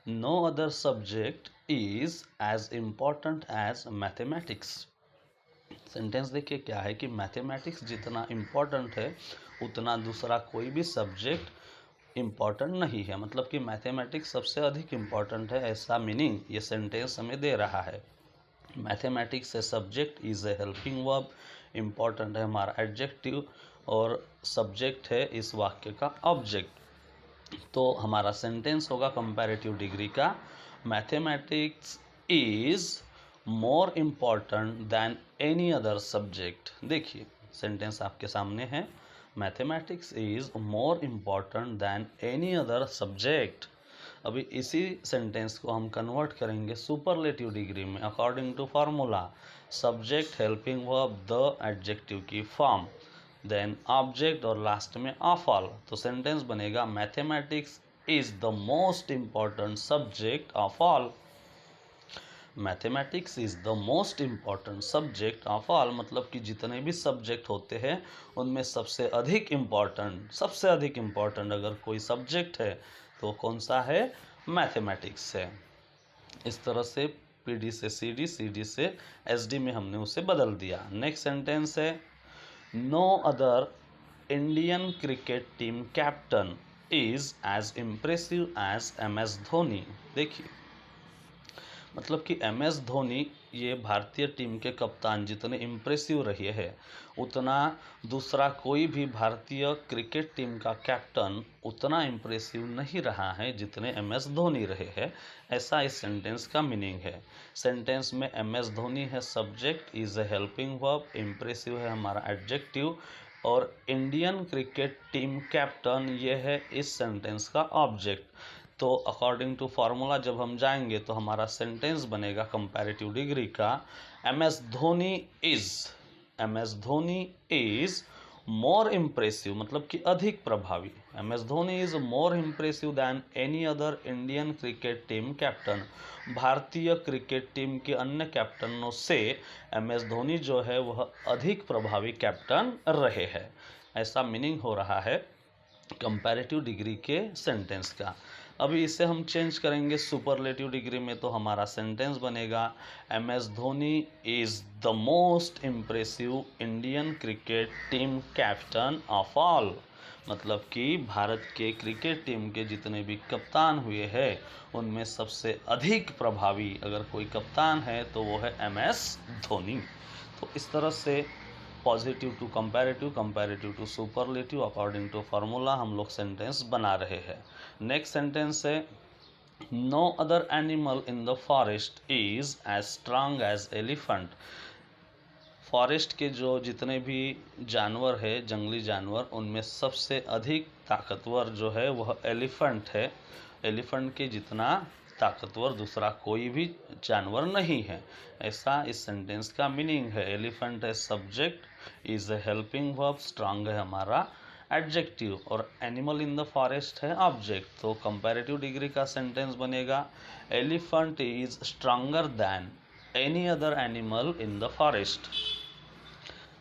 no other subject is as important as mathematics. Sentence देखिए क्या है कि मैथमेटिक्स जितना इम्पॉर्टेंट है उतना दूसरा कोई भी सब्जेक्ट इम्पॉर्टेंट नहीं है, मतलब कि मैथमेटिक्स सबसे अधिक इम्पॉर्टेंट है, ऐसा मीनिंग ये सेंटेंस हमें दे रहा है। मैथमेटिक्स से subject is a helping verb, important है हमारा एडजेक्टिव और सब्जेक्ट है इस वाक्य का ऑब्जेक्ट। तो हमारा सेंटेंस होगा कंपैरेटिव डिग्री का, mathematics is more important than any other subject. देखिए सेंटेंस आपके सामने है, mathematics is more important than any other subject. अभी इसी सेंटेंस को हम कन्वर्ट करेंगे सुपरलेटिव डिग्री में according to formula subject helping verb the adjective की फॉर्म देन ऑब्जेक्ट और लास्ट में ऑफ ऑल। तो सेंटेंस बनेगा mathematics is the most important subject of all. Mathematics is the most important subject of all, मतलब कि जितने भी subject होते हैं उनमें सबसे अधिक इम्पॉर्टेंट अगर कोई सब्जेक्ट है तो कौन सा है, मैथमेटिक्स है। इस तरह से पीडी से सीडी, सीडी से एसडी में हमने उसे बदल दिया। नेक्स्ट सेंटेंस है, no other Indian cricket team captain is as impressive as MS Dhoni. देखिए मतलब कि MS धोनी ये भारतीय टीम के कप्तान जितने इम्प्रेसिव रहे हैं उतना दूसरा कोई भी भारतीय क्रिकेट टीम का कैप्टन उतना इम्प्रेसिव नहीं रहा है जितने MS धोनी रहे हैं, ऐसा इस सेंटेंस का मीनिंग है। सेंटेंस में MS धोनी है subject, is a helping verb, impressive है हमारा एडजेक्टिव और इंडियन क्रिकेट टीम कैप्टन ये है इस सेंटेंस का ऑब्जेक्ट। तो अकॉर्डिंग टू फार्मूला जब हम जाएंगे तो हमारा सेंटेंस बनेगा कंपैरेटिव डिग्री का, MS Dhoni is more impressive, मतलब कि अधिक प्रभावी, MS Dhoni is more impressive then any other Indian cricket team captain. भारतीय क्रिकेट टीम के अन्य कैप्टनों से MS धोनी जो है वह अधिक प्रभावी कैप्टन रहे हैं, ऐसा मीनिंग हो रहा है कंपैरेटिव डिग्री के सेंटेंस का। अभी इसे हम चेंज करेंगे सुपरलेटिव डिग्री में, तो हमारा सेंटेंस बनेगा MS Dhoni is the most impressive Indian cricket team captain of all. मतलब कि भारत के क्रिकेट टीम के जितने भी कप्तान हुए हैं उनमें सबसे अधिक प्रभावी अगर कोई कप्तान है तो वो है MS धोनी। तो इस तरह से positive to comparative, comparative to superlative according to formula हम लोग सेंटेंस बना रहे हैं। नेक्स्ट सेंटेंस है no other animal in the forest is as strong as elephant. Forest के जो जितने भी जानवर है, जंगली जानवर, उनमें सबसे अधिक ताकतवर जो है वह एलिफेंट है। एलिफेंट के जितना ताकतवर दूसरा कोई भी जानवर नहीं है, ऐसा इस सेंटेंस का मीनिंग है। एलिफेंट है subject, is a helping verb, strong है हमारा एडजेक्टिव और एनिमल इन द फॉरेस्ट है ऑब्जेक्ट। तो कंपैरेटिव डिग्री का सेंटेंस बनेगा elephant is stronger than any other animal in the forest.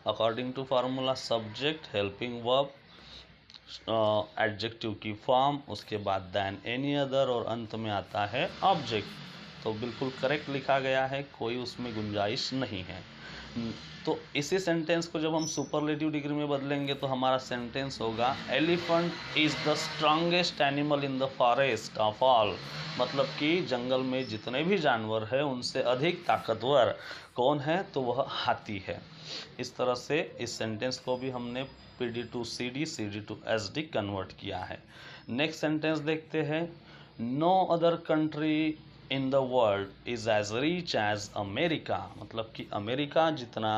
According to formula subject, helping verb, adjective की form, उसके बाद दैन एनी अदर और अंत में आता है ऑब्जेक्ट। तो बिल्कुल करेक्ट लिखा गया है, कोई उसमें गुंजाइश नहीं है। तो इसी सेंटेंस को जब हम सुपरलेटिव डिग्री में बदलेंगे तो हमारा सेंटेंस होगा elephant is the strongest animal in the forest of all. मतलब कि जंगल में जितने भी जानवर हैं उनसे अधिक ताकतवर कौन है तो वह हाथी है। इस तरह से इस सेंटेंस को भी हमने PD to CD, CD to SD convert किया है। नेक्स्ट सेंटेंस देखते हैं no other country in the world is as rich as America. मतलब कि अमेरिका जितना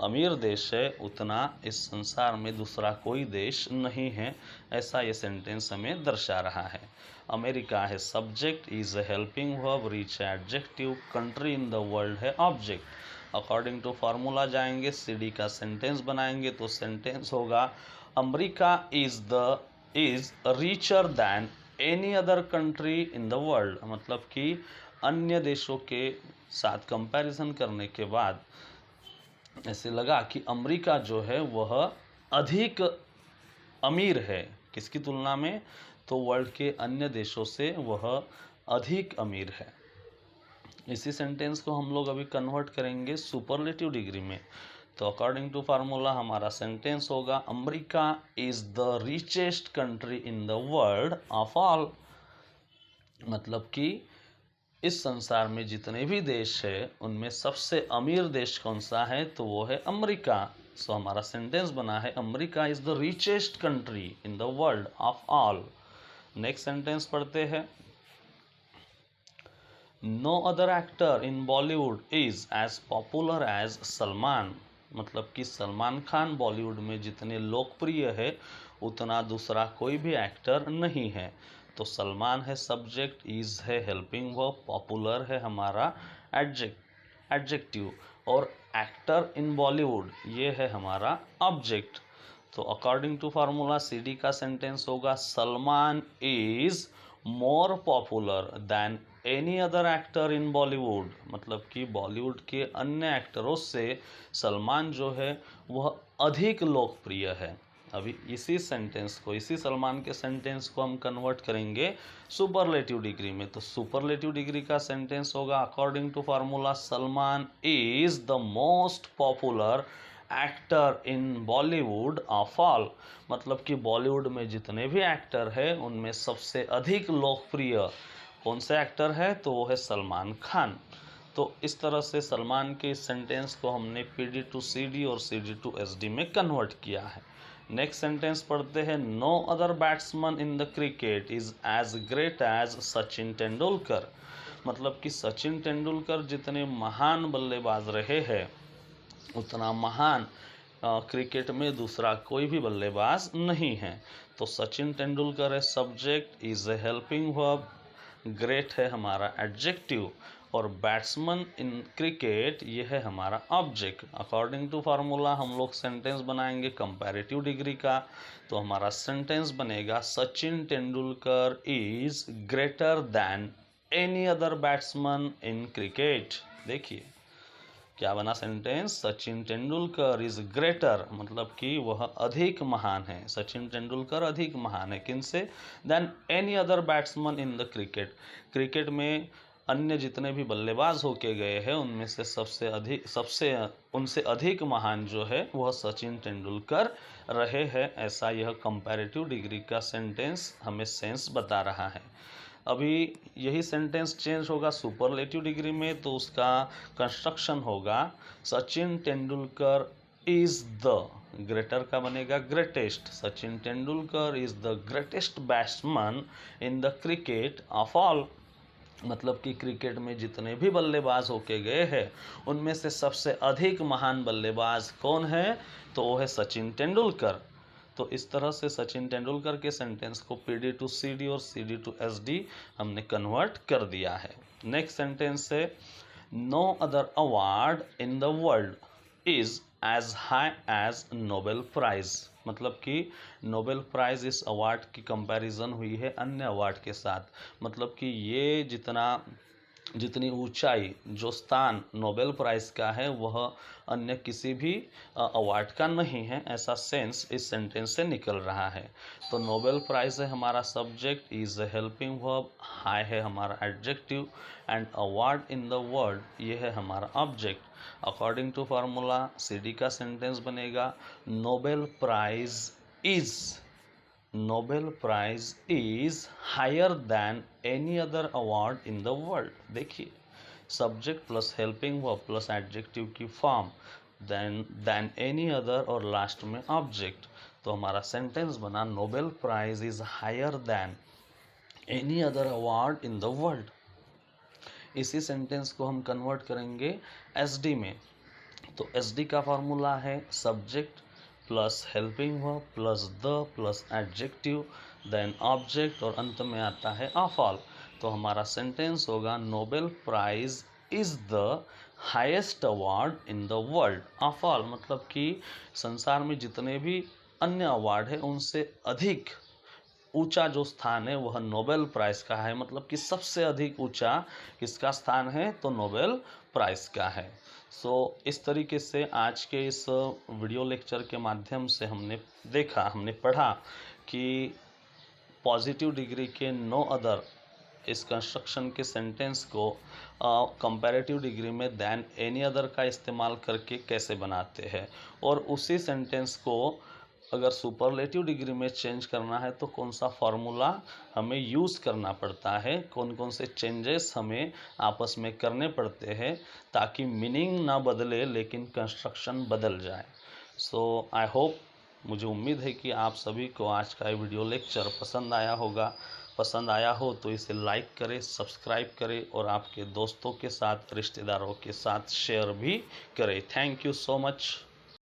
अमीर देश है उतना इस संसार में दूसरा कोई देश नहीं है, ऐसा ये सेंटेंस हमें दर्शा रहा है। अमेरिका है subject, is a helping verb, rich है adjective, country in the world है ऑब्जेक्ट। अकॉर्डिंग टू फार्मूला जाएंगे, CD का सेंटेंस बनाएंगे तो सेंटेंस होगा America is richer than any other country in the world. मतलब कि अन्य देशों के साथ कंपैरिजन करने के बाद ऐसे लगा कि अमेरिका जो है वह अधिक अमीर है। किसकी तुलना में? तो वर्ल्ड के अन्य देशों से वह अधिक अमीर है। इसी सेंटेंस को हम लोग अभी कन्वर्ट करेंगे सुपरलेटिव डिग्री में। तो अकॉर्डिंग टू फार्मूला हमारा सेंटेंस होगा America is the richest country in the world of all. मतलब कि इस संसार में जितने भी देश है उनमें सबसे अमीर देश कौन सा है तो वो है अमेरिका। सो हमारा सेंटेंस बना है America is the richest country in the world of all. Next sentence पढ़ते हैं no other actor in Bollywood is as popular as Salman. मतलब कि सलमान खान बॉलीवुड में जितने लोकप्रिय है उतना दूसरा कोई भी एक्टर नहीं है। तो सलमान है सब्जेक्ट, इज है हेल्पिंग वर्ब, पॉपुलर है हमारा एडजेक्टिव और एक्टर इन बॉलीवुड ये है हमारा ऑब्जेक्ट। तो अकॉर्डिंग टू फार्मूला CD का सेंटेंस होगा Salman is more popular then any other actor in Bollywood. मतलब कि बॉलीवुड के अन्य एक्टरों से सलमान जो है वह अधिक लोकप्रिय है। अभी इसी सेंटेंस को, इसी सलमान के सेंटेंस को हम कन्वर्ट करेंगे सुपरलेटिव डिग्री में। तो सुपरलेटिव डिग्री का सेंटेंस होगा according to formula Salman is the most popular actor in Bollywood of all. मतलब कि बॉलीवुड में जितने भी एक्टर हैं उनमें सबसे अधिक लोकप्रिय कौन से एक्टर है तो वो है सलमान खान। तो इस तरह से सलमान के सेंटेंस को हमने PD टू CD और CD टू SD में कन्वर्ट किया है। नेक्स्ट सेंटेंस पढ़ते हैं no other batsman in the cricket is as great as Sachin Tendulkar. मतलब कि सचिन तेंदुलकर जितने महान बल्लेबाज रहे हैं उतना महान क्रिकेट में दूसरा कोई भी बल्लेबाज नहीं है। तो सचिन तेंदुलकर है subject, is a helping verb, great है हमारा एडजेक्टिव और बैट्समैन इन क्रिकेट ये है हमारा ऑब्जेक्ट। अकॉर्डिंग टू फार्मूला हम लोग सेंटेंस बनाएंगे कंपैरेटिव डिग्री का। तो हमारा सेंटेंस बनेगा Sachin Tendulkar is greater than any other batsman in cricket. देखिए क्या बना sentence, Sachin Tendulkar is greater, मतलब कि वह अधिक महान है, सचिन तेंदुलकर अधिक महान है किनसे, than any other batsman in the cricket. Cricket में अन्य जितने भी बल्लेबाज होके गए हैं उनमें से उनसे अधिक महान जो है वह सचिन तेंदुलकर रहे हैं, ऐसा यह कंपैरेटिव डिग्री का सेंटेंस हमें सेंस बता रहा है। अभी यही सेंटेंस चेंज होगा सुपरलेटिव डिग्री में, तो उसका कंस्ट्रक्शन होगा Sachin Tendulkar is the, greater का बनेगा greatest, Sachin Tendulkar is the greatest batsman in the cricket of all. मतलब कि क्रिकेट में जितने भी बल्लेबाज होके गए हैं उनमें से सबसे अधिक महान बल्लेबाज कौन है, तो वो है सचिन तेंदुलकर। तो इस तरह से सचिन तेंदुलकर के सेंटेंस को पीडी टू सीडी और सीडी टू एसडी हमने कन्वर्ट कर दिया है। नेक्स्ट सेंटेंस है no other award in the world is as high as Nobel prize. मतलब कि नोबेल प्राइज़ इस अवार्ड की कंपैरिजन हुई है अन्य अवार्ड के साथ। मतलब कि ये जितनी ऊंचाई जो स्थान नोबेल प्राइज़ का है वह अन्य किसी भी अवार्ड का नहीं है, ऐसा सेंस इस सेंटेंस से निकल रहा है। तो नोबेल प्राइज़ है हमारा subject, is a helping verb, high है हमारा adjective and award in the world ये है हमारा object. According to formula CD का सेंटेंस बनेगा Nobel prize is higher than any other award in the world. देखिए subject plus helping verb plus adjective की form, than any other और last में object. तो हमारा सेंटेंस बना Nobel prize is higher than any other award in the world. इसी sentence को हम कन्वर्ट करेंगे एसडी में। तो एसडी का फॉर्मूला है subject plus helping verb plus the plus adjective then object और अंत में आता है ऑफ ऑल। तो हमारा सेंटेंस होगा Nobel prize is the highest award in the world of all. मतलब कि संसार में जितने भी अन्य अवार्ड है उनसे अधिक ऊंचा जो स्थान है वह नोबेल प्राइज़ का है। मतलब कि सबसे अधिक ऊंचा किसका स्थान है, तो नोबेल प्राइज़ का है। इस तरीके से आज के इस वीडियो लेक्चर के माध्यम से हमने पढ़ा कि पॉजिटिव डिग्री के नो अदर इस कंस्ट्रक्शन के सेंटेंस को कंपैरेटिव डिग्री में दैन एनी अदर का इस्तेमाल करके कैसे बनाते हैं, और उसी सेंटेंस को अगर सुपरलेटिव डिग्री में चेंज करना है तो कौन सा फॉर्मूला हमें यूज़ करना पड़ता है, कौन कौन से चेंजेस हमें आपस में करने पड़ते हैं ताकि मीनिंग ना बदले लेकिन कंस्ट्रक्शन बदल जाए। आई होप, मुझे उम्मीद है कि आप सभी को आज का ये वीडियो लेक्चर पसंद आया होगा। पसंद आया हो तो इसे लाइक करें, सब्सक्राइब करें और आपके दोस्तों के साथ, रिश्तेदारों के साथ शेयर भी करें। Thank you so much.